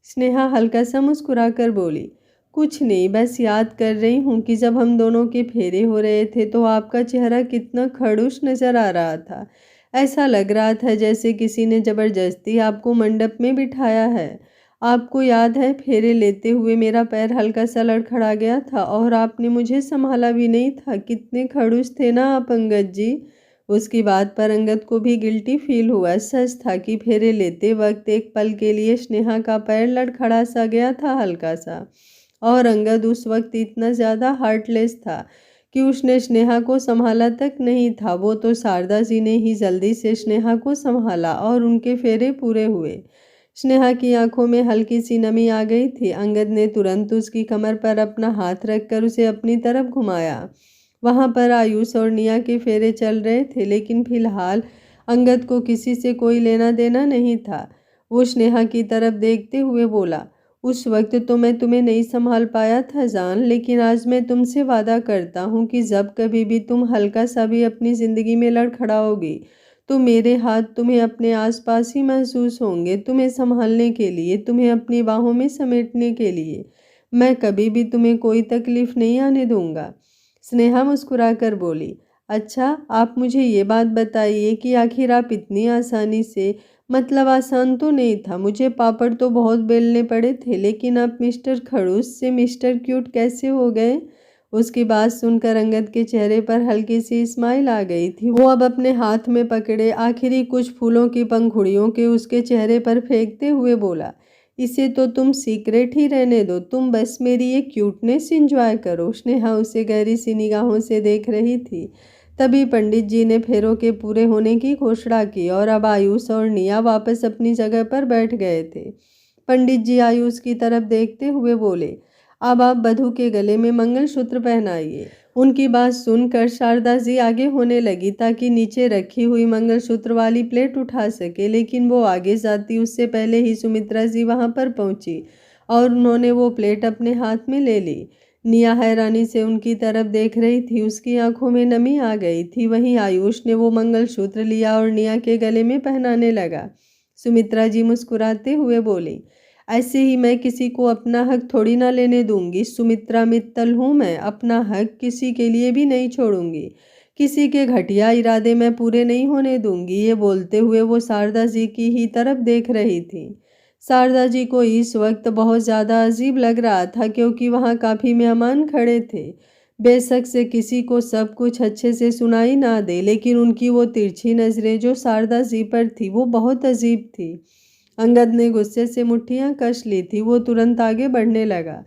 स्नेहा हल्का सा मुस्कुराकर बोली, कुछ नहीं, बस याद कर रही हूँ कि जब हम दोनों के फेरे हो रहे थे तो आपका चेहरा कितना खड़ूस नजर आ रहा था। ऐसा लग रहा था जैसे किसी ने जबरदस्ती आपको मंडप में बिठाया है। आपको याद है, फेरे लेते हुए मेरा पैर हल्का सा लड़खड़ा गया था और आपने मुझे संभाला भी नहीं था। कितने खड़ूस थे ना आप अंगद जी। उसकी बात पर अंगद को भी गिल्टी फील हुआ। सच था कि फेरे लेते वक्त एक पल के लिए स्नेहा का पैर लड़खड़ा सा गया था हल्का सा, और अंगद उस वक्त इतना ज़्यादा हार्टलेस था कि उसने स्नेहा को संभाला तक नहीं था। वो तो शारदा जी ने ही जल्दी से स्नेहा को संभाला और उनके फेरे पूरे हुए। स्नेहा की आंखों में हल्की सी नमी आ गई थी। अंगद ने तुरंत उसकी कमर पर अपना हाथ रखकर उसे अपनी तरफ घुमाया। वहां पर आयुष और निया के फेरे चल रहे थे, लेकिन फिलहाल अंगद को किसी से कोई लेना देना नहीं था। वो स्नेहा की तरफ देखते हुए बोला, उस वक्त तो मैं तुम्हें नहीं संभाल पाया था जान, लेकिन आज मैं तुमसे वादा करता हूँ कि जब कभी भी तुम हल्का सा भी अपनी ज़िंदगी में लड़खड़ाओगी तो मेरे हाथ तुम्हें अपने आसपास ही महसूस होंगे, तुम्हें संभालने के लिए, तुम्हें अपनी बाहों में समेटने के लिए। मैं कभी भी तुम्हें कोई तकलीफ नहीं आने दूंगा। स्नेहा मुस्कुराकर बोली, अच्छा आप मुझे ये बात बताइए कि आखिर आप इतनी आसानी से, मतलब आसान तो नहीं था, मुझे पापड़ तो बहुत बेलने पड़े थे, लेकिन आप मिस्टर खड़ूस से मिस्टर क्यूट कैसे हो गए? उसकी बात सुनकर अंगद के चेहरे पर हल्की सी स्माइल आ गई थी। वो अब अपने हाथ में पकड़े आखिरी कुछ फूलों की पंखुड़ियों के उसके चेहरे पर फेंकते हुए बोला, इसे तो तुम सीक्रेट ही रहने दो, तुम बस मेरी ये क्यूटनेस एंजॉय करो। स्नेहा उसे गहरी सी निगाहों से देख रही थी। तभी पंडित जी ने फेरों के पूरे होने की घोषणा की और अब आयुष और निया वापस अपनी जगह पर बैठ गए थे। पंडित जी आयुष की तरफ देखते हुए बोले, अब आप वधू के गले में मंगलसूत्र पहनाइए। उनकी बात सुनकर शारदा जी आगे होने लगी ताकि नीचे रखी हुई मंगलसूत्र वाली प्लेट उठा सके, लेकिन वो आगे जाती उससे पहले ही सुमित्रा जी वहां पर पहुंची और उन्होंने वो प्लेट अपने हाथ में ले ली। निया हैरानी से उनकी तरफ देख रही थी, उसकी आंखों में नमी आ गई थी। वहीं आयुष ने वो मंगलसूत्र लिया और निया के गले में पहनाने लगा। सुमित्रा जी मुस्कुराते हुए बोली, ऐसे ही मैं किसी को अपना हक थोड़ी ना लेने दूंगी। सुमित्रा मित्तल हूँ मैं, अपना हक किसी के लिए भी नहीं छोड़ूंगी। किसी के घटिया इरादे मैं पूरे नहीं होने दूंगी। ये बोलते हुए वो शारदा जी की ही तरफ देख रही थी। शारदा जी को इस वक्त बहुत ज़्यादा अजीब लग रहा था क्योंकि वहाँ काफ़ी मेहमान खड़े थे। बेशक से किसी को सब कुछ अच्छे से सुनाई ना दे, लेकिन उनकी वो तिरछी नज़रें जो शारदा जी पर थी वो बहुत अजीब थी। अंगद ने गुस्से से मुट्ठियां कस ली थी। वो तुरंत आगे बढ़ने लगा।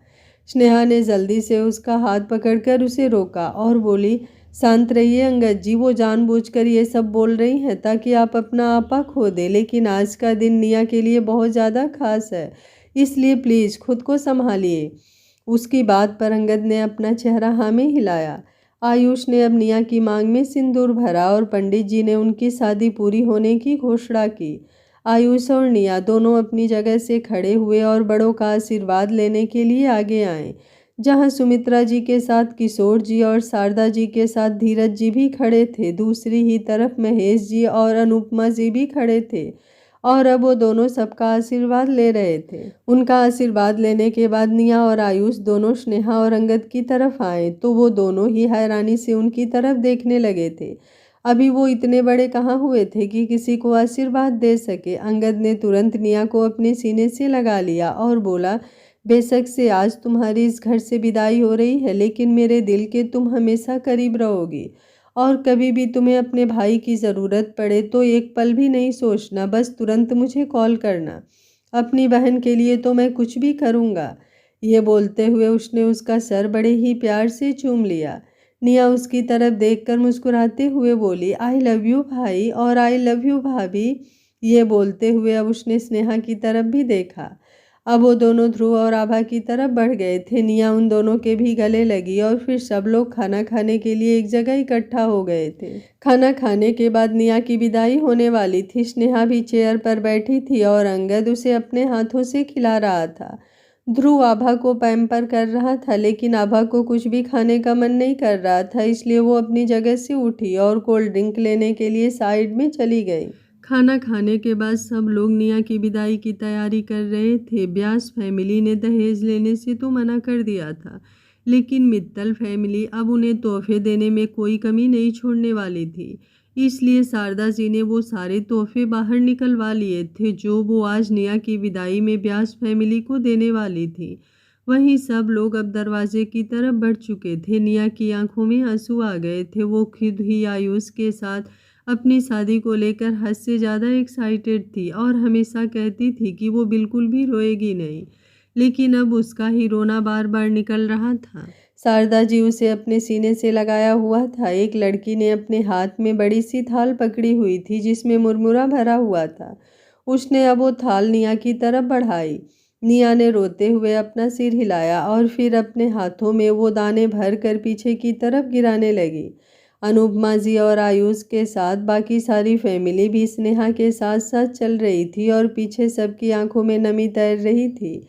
स्नेहा ने जल्दी से उसका हाथ पकड़कर उसे रोका और बोली, शांत रहिए अंगद जी, वो जानबूझकर ये सब बोल रही हैं ताकि आप अपना आपा खो दे, लेकिन आज का दिन निया के लिए बहुत ज़्यादा खास है, इसलिए प्लीज़ खुद को संभालिए। उसकी बात पर अंगद ने अपना चेहरा हाँ में हिलाया। आयुष ने अब निया की मांग में सिंदूर भरा और पंडित जी ने उनकी शादी पूरी होने की घोषणा की। आयुष और निया दोनों अपनी जगह से खड़े हुए और बड़ों का आशीर्वाद लेने के लिए आगे आए। जहां सुमित्रा जी के साथ किशोर जी और शारदा जी के साथ धीरज जी भी खड़े थे, दूसरी ही तरफ महेश जी और अनुपमा जी भी खड़े थे और अब वो दोनों सबका आशीर्वाद ले रहे थे। उनका आशीर्वाद लेने के बाद निया और आयुष दोनों स्नेहा और अंगद की तरफ आए तो वो दोनों ही हैरानी से उनकी तरफ देखने लगे थे। अभी वो इतने बड़े कहाँ हुए थे कि किसी को आशीर्वाद दे सके। अंगद ने तुरंत निया को अपने सीने से लगा लिया और बोला, बेशक से आज तुम्हारी इस घर से विदाई हो रही है, लेकिन मेरे दिल के तुम हमेशा करीब रहोगी। और कभी भी तुम्हें अपने भाई की ज़रूरत पड़े तो एक पल भी नहीं सोचना, बस तुरंत मुझे कॉल करना। अपनी बहन के लिए तो मैं कुछ भी करूँगा। ये बोलते हुए उसने उसका सर बड़े ही प्यार से चूम लिया। निया उसकी तरफ देखकर मुस्कुराते हुए बोली, आई लव यू भाई और आई लव यू भाभी। ये बोलते हुए अब उसने स्नेहा की तरफ भी देखा। अब वो दोनों ध्रुव और आभा की तरफ बढ़ गए थे। निया उन दोनों के भी गले लगी और फिर सब लोग खाना खाने के लिए एक जगह इकट्ठा हो गए थे। खाना खाने के बाद निया की विदाई होने वाली थी। स्नेहा भी चेयर पर बैठी थी और अंगद उसे अपने हाथों से खिला रहा था। ध्रुव आभा को पैम्पर कर रहा था, लेकिन आभा को कुछ भी खाने का मन नहीं कर रहा था, इसलिए वो अपनी जगह से उठी और कोल्ड ड्रिंक लेने के लिए साइड में चली गई। खाना खाने के बाद सब लोग निया की विदाई की तैयारी कर रहे थे। व्यास फैमिली ने दहेज लेने से तो मना कर दिया था, लेकिन मित्तल फैमिली अब उन्हें तोहफे देने में कोई कमी नहीं छोड़ने वाली थी। इसलिए शारदा जी ने वो सारे तोहफे बाहर निकलवा लिए थे जो वो आज निया की विदाई में व्यास फैमिली को देने वाली थी। वहीं सब लोग अब दरवाजे की तरफ बढ़ चुके थे। निया की आंखों में आंसू आ गए थे। वो खुद ही आयुष के साथ अपनी शादी को लेकर हद से ज़्यादा एक्साइटेड थी और हमेशा कहती थी कि वो बिल्कुल भी रोएगी नहीं, लेकिन अब उसका ही रोना बार बार निकल रहा था। शारदा जी उसे अपने सीने से लगाया हुआ था। एक लड़की ने अपने हाथ में बड़ी सी थाल पकड़ी हुई थी जिसमें मुरमुरा भरा हुआ था। उसने अब वो थाल निया की तरफ बढ़ाई। निया ने रोते हुए अपना सिर हिलाया और फिर अपने हाथों में वो दाने भर कर पीछे की तरफ गिराने लगी। अनुपमा जी और आयुष के साथ बाकी सारी फैमिली भी स्नेहा के साथ साथ चल रही थी और पीछे सबकी आंखों में नमी तैर रही थी।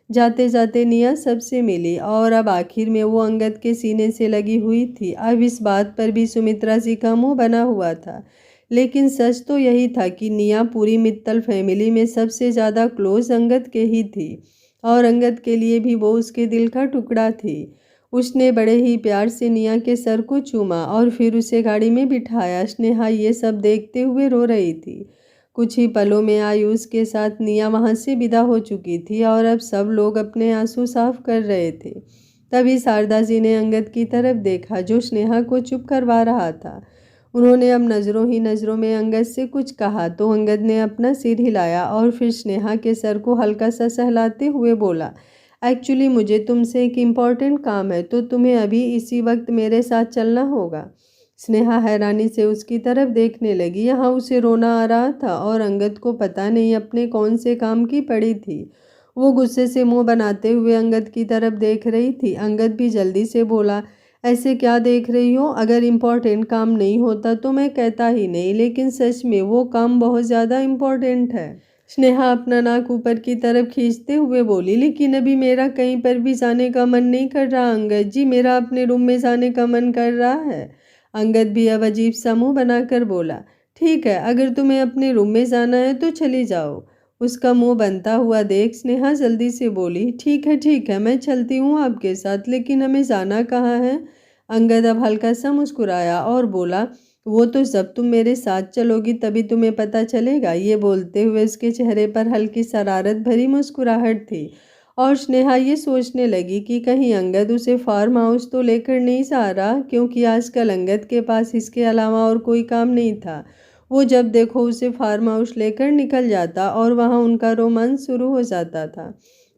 जाते जाते निया सबसे मिली और अब आखिर में वो अंगद के सीने से लगी हुई थी। अब इस बात पर भी सुमित्रा जी का मुंह बना हुआ था, लेकिन सच तो यही था कि निया पूरी मित्तल फैमिली में सबसे ज़्यादा क्लोज अंगद के ही थी और अंगद के लिए भी वो उसके दिल का टुकड़ा थी। उसने बड़े ही प्यार से निया के सर को चूमा और फिर उसे गाड़ी में बिठाया। स्नेहा ये सब देखते हुए रो रही थी। कुछ ही पलों में आयुष के साथ निया वहाँ से विदा हो चुकी थी और अब सब लोग अपने आंसू साफ कर रहे थे। तभी शारदा जी ने अंगद की तरफ देखा जो स्नेहा को चुप करवा रहा था। उन्होंने अब नज़रों ही नज़रों में अंगद से कुछ कहा तो अंगद ने अपना सिर हिलाया और फिर स्नेहा के सर को हल्का सा सहलाते हुए बोला, एक्चुअली मुझे तुमसे एक इम्पॉर्टेंट काम है, तो तुम्हें अभी इसी वक्त मेरे साथ चलना होगा। स्नेहा हैरानी से उसकी तरफ देखने लगी। यहाँ उसे रोना आ रहा था और अंगद को पता नहीं अपने कौन से काम की पड़ी थी। वो गुस्से से मुंह बनाते हुए अंगद की तरफ देख रही थी। अंगद भी जल्दी से बोला, ऐसे क्या देख रही हो? अगर इम्पोर्टेंट काम नहीं होता तो मैं कहता ही नहीं, लेकिन सच में वो काम बहुत ज़्यादा इम्पोर्टेंट है। स्नेहा अपना नाक ऊपर की तरफ खींचते हुए बोली, लेकिन अभी मेरा कहीं पर भी जाने का मन नहीं कर रहा अंगद जी, मेरा अपने रूम में जाने का मन कर रहा है। अंगद भी अब अजीब सा मुंह बनाकर बोला, ठीक है, अगर तुम्हें अपने रूम में जाना है तो चली जाओ। उसका मुंह बनता हुआ देख स्नेहा जल्दी से बोली, ठीक है, मैं चलती हूँ आपके साथ, लेकिन हमें जाना कहाँ है? अंगद अब हल्का सा मुस्कुराया और बोला, वो तो जब तुम मेरे साथ चलोगी तभी तुम्हें पता चलेगा। ये बोलते हुए उसके चेहरे पर हल्की शरारत भरी मुस्कुराहट थी और स्नेहा ये सोचने लगी कि कहीं अंगद उसे फार्म हाउस तो लेकर नहीं जा रहा, क्योंकि आजकल अंगद के पास इसके अलावा और कोई काम नहीं था। वो जब देखो उसे फार्म हाउस लेकर निकल जाता और वहाँ उनका रोमांस शुरू हो जाता था।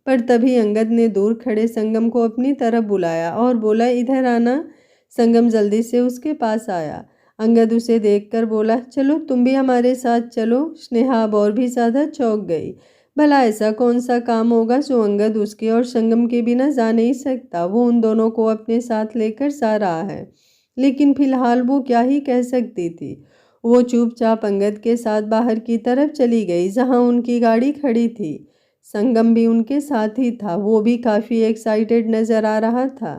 पर तभी अंगद ने दूर खड़े संगम को अपनी तरफ बुलाया और बोला, इधर आना। संगम जल्दी से उसके पास आया। अंगद उसे देखकर बोला, चलो तुम भी हमारे साथ चलो। स्नेहा अब और भी ज़्यादा चौंक गई। भला ऐसा कौन सा काम होगा जो अंगद उसके और संगम के बिना जा नहीं सकता? वो उन दोनों को अपने साथ लेकर जा रहा है, लेकिन फिलहाल वो क्या ही कह सकती थी। वो चुपचाप अंगद के साथ बाहर की तरफ चली गई जहां उनकी गाड़ी खड़ी थी। संगम भी उनके साथ ही था। वो भी काफ़ी एक्साइटेड नज़र आ रहा था।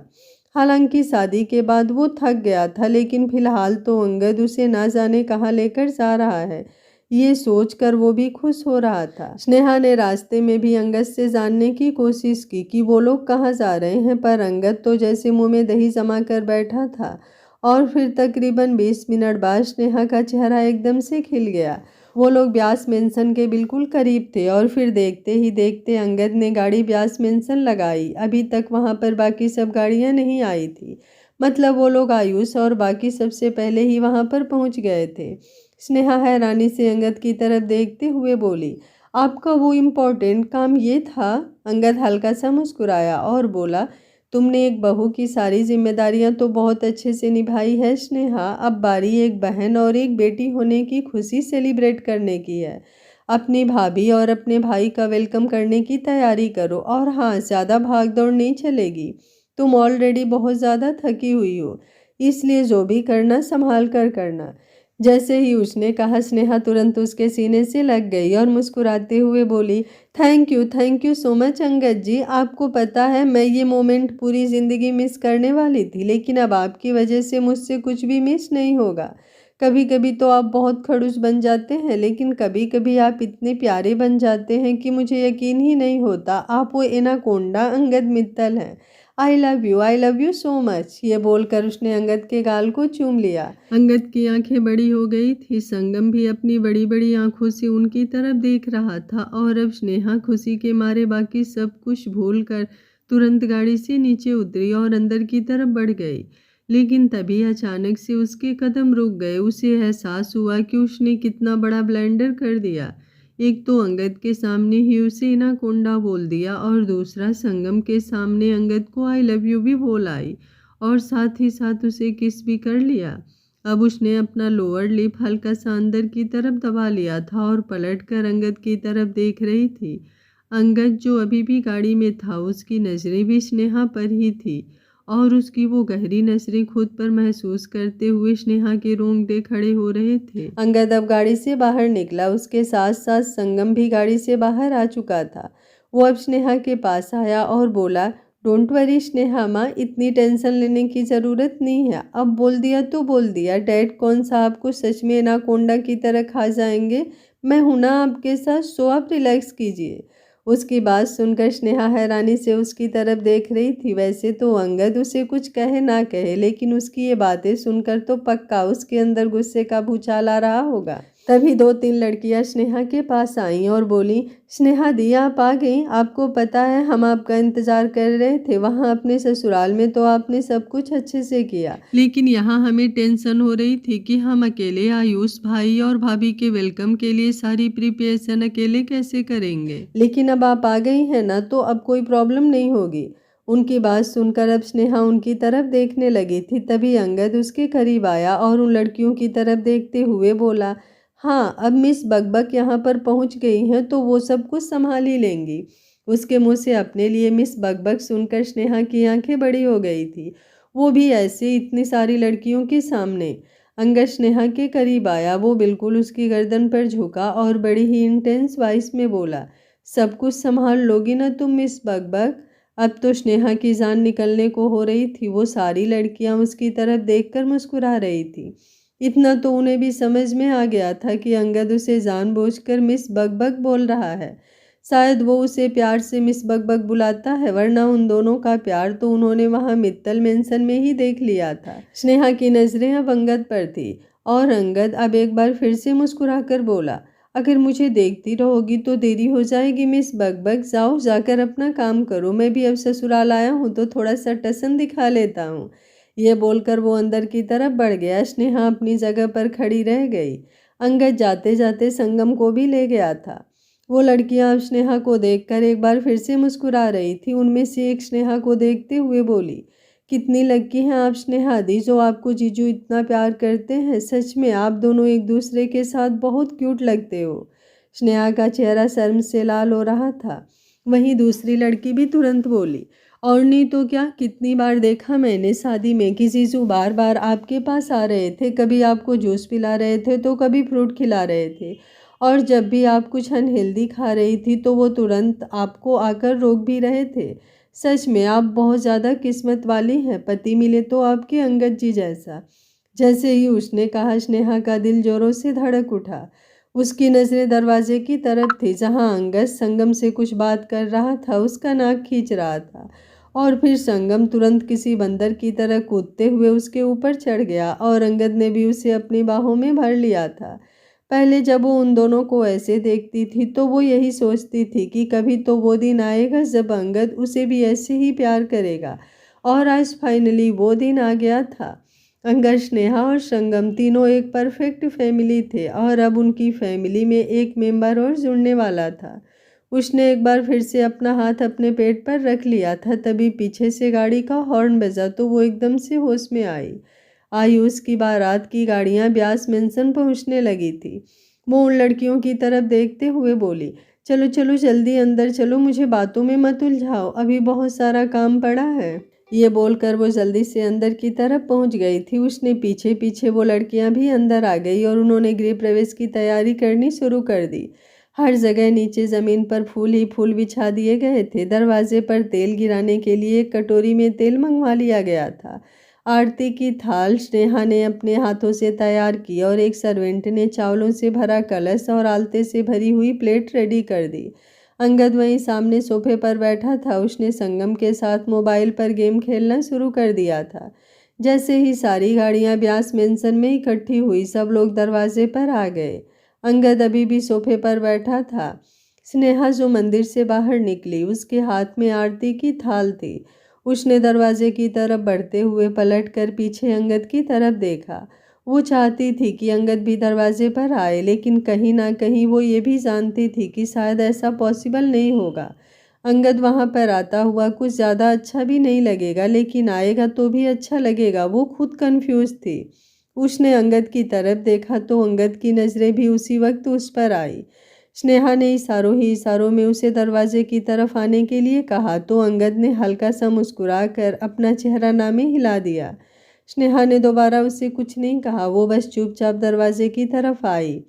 हालांकि शादी के बाद वो थक गया था, लेकिन फिलहाल तो अंगद उसे ना जाने कहाँ लेकर जा रहा है, ये सोचकर वो भी खुश हो रहा था। स्नेहा ने रास्ते में भी अंगद से जानने की कोशिश की कि वो लोग कहाँ जा रहे हैं, पर अंगद तो जैसे मुंह में दही जमा कर बैठा था और फिर तकरीबन 20 मिनट बाद स्नेहा का चेहरा एकदम से खिल गया। वो लोग ब्यास मेंशन के बिल्कुल करीब थे और फिर देखते ही देखते अंगद ने गाड़ी ब्यास मेंशन लगाई। अभी तक वहाँ पर बाकी सब गाड़ियाँ नहीं आई थी, मतलब वो लोग आयुष और बाकी सबसे पहले ही वहाँ पर पहुँच गए थे। स्नेहा हैरानी से अंगद की तरफ देखते हुए बोली, आपका वो इम्पोर्टेंट काम ये था? अंगद हल्का सा मुस्कुराया और बोला, तुमने एक बहू की सारी जिम्मेदारियां तो बहुत अच्छे से निभाई है स्नेहा, अब बारी एक बहन और एक बेटी होने की खुशी सेलिब्रेट करने की है। अपनी भाभी और अपने भाई का वेलकम करने की तैयारी करो और हाँ, ज़्यादा भाग दौड़ नहीं चलेगी। तुम ऑलरेडी बहुत ज़्यादा थकी हुई हो, इसलिए जो भी करना संभाल कर करना। जैसे ही उसने कहा स्नेहा तुरंत उसके सीने से लग गई और मुस्कुराते हुए बोली, thank you so much Angad ji. आपको पता है मैं ये मोमेंट पूरी ज़िंदगी मिस करने वाली थी, लेकिन अब आपकी वजह से मुझसे कुछ भी मिस नहीं होगा। कभी कभी तो आप बहुत खड़ूस बन जाते हैं, लेकिन कभी कभी आप इतने प्यारे बन जाते हैं कि मुझे यकीन ही नहीं होता आप वो एनाकोंडा अंगद मित्तल हैं। I love you so much. ये बोलकर उसने अंगद के गाल को चूम लिया। अंगद की आंखें बड़ी हो गई थी। संगम भी अपनी बड़ी बड़ी आंखों से उनकी तरफ देख रहा था और अब स्नेहा खुशी के मारे बाकी सब कुछ भूल कर तुरंत गाड़ी से नीचे उतरी और अंदर की तरफ बढ़ गई। लेकिन तभी अचानक से उसके कदम रुक गए। उसे एहसास हुआ कि उसने कितना बड़ा ब्लंडर कर दिया। एक तो अंगद के सामने ही उसे एनाकोंडा बोल दिया और दूसरा संगम के सामने अंगद को आई लव यू भी बोल आई और साथ ही साथ उसे किस भी कर लिया। अब उसने अपना लोअर लिप हल्का सा अंदर की तरफ दबा लिया था और पलटकर अंगद की तरफ देख रही थी। अंगद जो अभी भी गाड़ी में था, उसकी नज़रें भी स्नेहा पर ही थी और उसकी वो गहरी नजरें खुद पर महसूस करते हुए स्नेहा के रोंगटे खड़े हो रहे थे। अंगद अब गाड़ी से बाहर निकला। उसके साथ साथ संगम भी गाड़ी से बाहर आ चुका था। वो अब स्नेहा के पास आया और बोला, डोंट वरी स्नेहा माँ, इतनी टेंशन लेने की ज़रूरत नहीं है। अब बोल दिया तो बोल दिया, डैड कौन सा आपको सच में एनाकोंडा की तरह खा जाएंगे? मैं हूं ना आपके साथ, सो आप रिलैक्स कीजिए। उसकी बात सुनकर स्नेहा हैरानी से उसकी तरफ देख रही थी। वैसे तो अंगद उसे कुछ कहे ना कहे, लेकिन उसकी ये बातें सुनकर तो पक्का उसके अंदर गुस्से का भूचाल आ रहा होगा। तभी 2-3 लड़कियां स्नेहा के पास आईं और बोली, स्नेहा दी आप आ गई। आपको पता है हम आपका इंतजार कर रहे थे। वहाँ अपने ससुराल में तो आपने सब कुछ अच्छे से किया, लेकिन यहाँ हमें टेंशन हो रही थी कि हम अकेले आयुष भाई और भाभी के वेलकम के लिए सारी प्रिपरेशन अकेले कैसे करेंगे। लेकिन अब आप आ गई हैं ना, तो अब कोई प्रॉब्लम नहीं होगी। उनकी बात सुनकर अब स्नेहा उनकी तरफ देखने लगी थी। तभी अंगद उसके करीब आया और उन लड़कियों की तरफ देखते हुए बोला, हाँ, अब मिस बकबक यहाँ पर पहुँच गई हैं तो वो सब कुछ संभाल ही लेंगी। उसके मुंह से अपने लिए मिस बकबक सुनकर स्नेहा की आंखें बड़ी हो गई थी, वो भी ऐसे इतनी सारी लड़कियों के सामने। अंगद स्नेहा के करीब आया। वो बिल्कुल उसकी गर्दन पर झुका और बड़ी ही इंटेंस वॉइस में बोला, सब कुछ संभाल लोगी ना तुम मिस बकबक? अब तो स्नेहा की जान निकलने को हो रही थी। वो सारी लड़कियां उसकी तरफ देखकर मुस्कुरा रही थी। इतना तो उन्हें भी समझ में आ गया था कि अंगद उसे जानबूझकर मिस बकबक बोल रहा है। शायद वो उसे प्यार से मिस बकबक बुलाता है, वरना उन दोनों का प्यार तो उन्होंने वहाँ मित्तल मेंशन में ही देख लिया था। स्नेहा की नजरें अब अंगद पर थी और अंगद अब एक बार फिर से मुस्कुराकर बोला, अगर मुझे देखती रहोगी तो देरी हो जाएगी मिस बकबक, जाओ जाकर अपना काम करो। मैं भी अब ससुराल आया हूँ तो थोड़ा सा टसन दिखा लेता हूँ। ये बोलकर वो अंदर की तरफ बढ़ गया। स्नेहा अपनी जगह पर खड़ी रह गई। अंगद जाते जाते संगम को भी ले गया था। वो लड़कियां अब स्नेहा को देखकर एक बार फिर से मुस्कुरा रही थी। उनमें से एक स्नेहा को देखते हुए बोली, कितनी लकी हैं आप स्नेहा दी, जो आपको जीजू इतना प्यार करते हैं। सच में आप दोनों एक दूसरे के साथ बहुत क्यूट लगते हो। स्नेहा का चेहरा शर्म से लाल हो रहा था। वहीं दूसरी लड़की भी तुरंत बोली, और नहीं तो क्या, कितनी बार देखा मैंने शादी में कि जीजू बार बार आपके पास आ रहे थे। कभी आपको जूस पिला रहे थे तो कभी फ्रूट खिला रहे थे, और जब भी आप कुछ अनहेल्दी खा रही थी तो वो तुरंत आपको आकर रोक भी रहे थे। सच में आप बहुत ज़्यादा किस्मत वाली हैं, पति मिले तो आपके अंगद जी जैसा। जैसे ही उसने कहा, स्नेहा का दिल जोरों से धड़क उठा। उसकी नज़रें दरवाजे की तरफ थी जहां अंगद संगम से कुछ बात कर रहा था। उसका नाक खींच रहा था और फिर संगम तुरंत किसी बंदर की तरह कूदते हुए उसके ऊपर चढ़ गया और अंगद ने भी उसे अपनी बाहों में भर लिया था। पहले जब वो उन दोनों को ऐसे देखती थी तो वो यही सोचती थी कि कभी तो वो दिन आएगा जब अंगद उसे भी ऐसे ही प्यार करेगा, और आज फाइनली वो दिन आ गया था। अंगद, स्नेहा और संगम तीनों एक परफेक्ट फैमिली थे और अब उनकी फैमिली में एक मेंबर और जुड़ने वाला था। उसने एक बार फिर से अपना हाथ अपने पेट पर रख लिया था, तभी पीछे से गाड़ी का हॉर्न बजा तो वो एकदम से होश में आई। आयुष की बारात की गाड़ियां ब्यास मेंशन पहुंचने लगी थी। वो उन लड़कियों की तरफ देखते हुए बोली, चलो चलो जल्दी अंदर चलो, मुझे बातों में मत उलझाओ, अभी बहुत सारा काम पड़ा है। ये बोलकर वो जल्दी से अंदर की तरफ पहुंच गई थी। उसने पीछे पीछे वो लड़कियां भी अंदर आ गई और उन्होंने गृह प्रवेश की तैयारी करनी शुरू कर दी। हर जगह नीचे जमीन पर फूल ही फूल बिछा दिए गए थे। दरवाजे पर तेल गिराने के लिए एक कटोरी में तेल मंगवा लिया गया था। आरती की थाल स्नेहा ने अपने हाथों से तैयार की और एक सर्वेंट ने चावलों से भरा कलश और आलते से भरी हुई प्लेट रेडी कर दी। अंगद वहीं सामने सोफे पर बैठा था। उसने संगम के साथ मोबाइल पर गेम खेलना शुरू कर दिया था। जैसे ही सारी गाड़ियां ब्यास मेंशन में इकट्ठी हुई, सब लोग दरवाजे पर आ गए। अंगद अभी भी सोफे पर बैठा था। स्नेहा जो मंदिर से बाहर निकली, उसके हाथ में आरती की थाल थी। उसने दरवाजे की तरफ बढ़ते हुए पलटकर पीछे अंगद की तरफ देखा। वो चाहती थी कि अंगद भी दरवाजे पर आए, लेकिन कहीं ना कहीं वो ये भी जानती थी कि शायद ऐसा पॉसिबल नहीं होगा। अंगद वहां पर आता हुआ कुछ ज़्यादा अच्छा भी नहीं लगेगा, लेकिन आएगा तो भी अच्छा लगेगा। वो खुद कंफ्यूज थी। उसने अंगद की तरफ देखा तो अंगद की नज़रें भी उसी वक्त उस पर आई। स्नेहा ने इशारों ही इशारों में उसे दरवाजे की तरफ आने के लिए कहा तो अंगद ने हल्का सा मुस्कुरा कर अपना चेहरा नामे हिला दिया। स्नेहा ने दोबारा उससे कुछ नहीं कहा, वो बस चुपचाप दरवाजे की तरफ आई।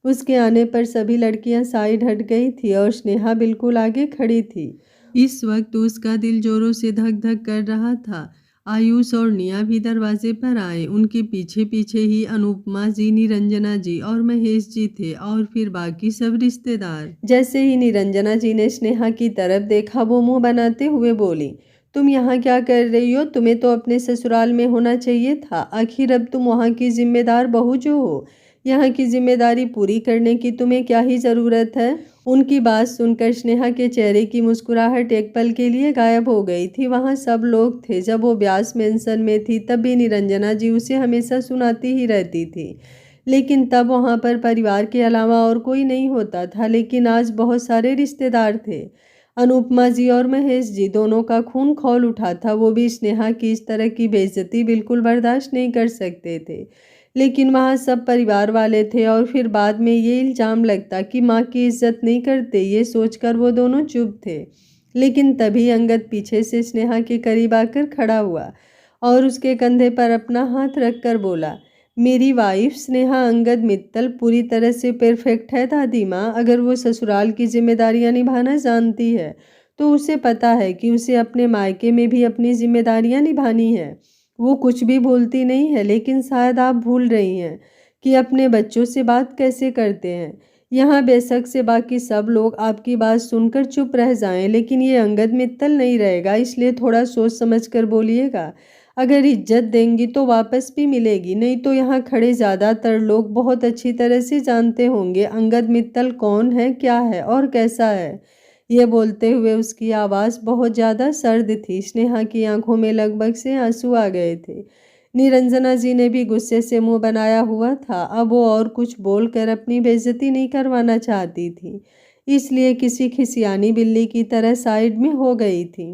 उसके आने पर सभी लड़कियां साइड हट गई थी और स्नेहा बिल्कुल आगे खड़ी थी। इस वक्त उसका दिल जोरों से धक धक कर रहा था। आयुष और निया भी दरवाजे पर आए। उनके पीछे पीछे ही अनुपमा जी, निरंजना जी और महेश जी थे और फिर बाकी सब रिश्तेदार। जैसे ही निरंजना जी ने स्नेहा की तरफ देखा, वो मुंह बनाते हुए बोली, तुम यहाँ क्या कर रही हो? तुम्हें तो अपने ससुराल में होना चाहिए था। आखिर अब तुम वहाँ की जिम्मेदार बहू जो हो, यहाँ की जिम्मेदारी पूरी करने की तुम्हें क्या ही ज़रूरत है? उनकी बात सुनकर स्नेहा के चेहरे की मुस्कुराहट एक पल के लिए गायब हो गई थी। वहाँ सब लोग थे। जब वो ब्यास मेंशन में थी तब भी निरंजना जी उसे हमेशा सुनाती ही रहती थी, लेकिन तब वहाँ पर परिवार के अलावा और कोई नहीं होता था। लेकिन आज बहुत सारे रिश्तेदार थे। अनुपमा जी और महेश जी दोनों का खून खौल उठा था। वो भी स्नेहा की इस तरह की बेइज्जती बिल्कुल बर्दाश्त नहीं कर सकते थे। लेकिन वहाँ सब परिवार वाले थे और फिर बाद में ये इल्ज़ाम लगता कि माँ की इज्जत नहीं करते, ये सोचकर वो दोनों चुप थे। लेकिन तभी अंगद पीछे से स्नेहा के करीब आकर खड़ा हुआ और उसके कंधे पर अपना हाथ रखकर बोला, मेरी वाइफ स्नेहा अंगद मित्तल पूरी तरह से परफेक्ट है दादी माँ। अगर वो ससुराल की जिम्मेदारियां निभाना जानती है तो उसे पता है कि उसे अपने मायके में भी अपनी जिम्मेदारियां निभानी है। वो कुछ भी भूलती नहीं है। लेकिन शायद आप भूल रही हैं कि अपने बच्चों से बात कैसे करते हैं। यहाँ बेशक से बाकी सब लोग आपकी बात सुनकर चुप रह जाएं, लेकिन ये अंगद मित्तल नहीं रहेगा, इसलिए थोड़ा सोच समझ कर बोलिएगा। अगर इज्जत देंगी तो वापस भी मिलेगी, नहीं तो यहाँ खड़े ज़्यादातर लोग बहुत अच्छी तरह से जानते होंगे अंगद मित्तल कौन है, क्या है और कैसा है। ये बोलते हुए उसकी आवाज़ बहुत ज़्यादा सर्द थी। स्नेहा की आंखों में लगभग से आंसू आ गए थे। निरंजना जी ने भी गुस्से से मुंह बनाया हुआ था। अब वो और कुछ बोलकर अपनी बेइज्जती नहीं करवाना चाहती थी, इसलिए किसी खिसियानी बिल्ली की तरह साइड में हो गई थी।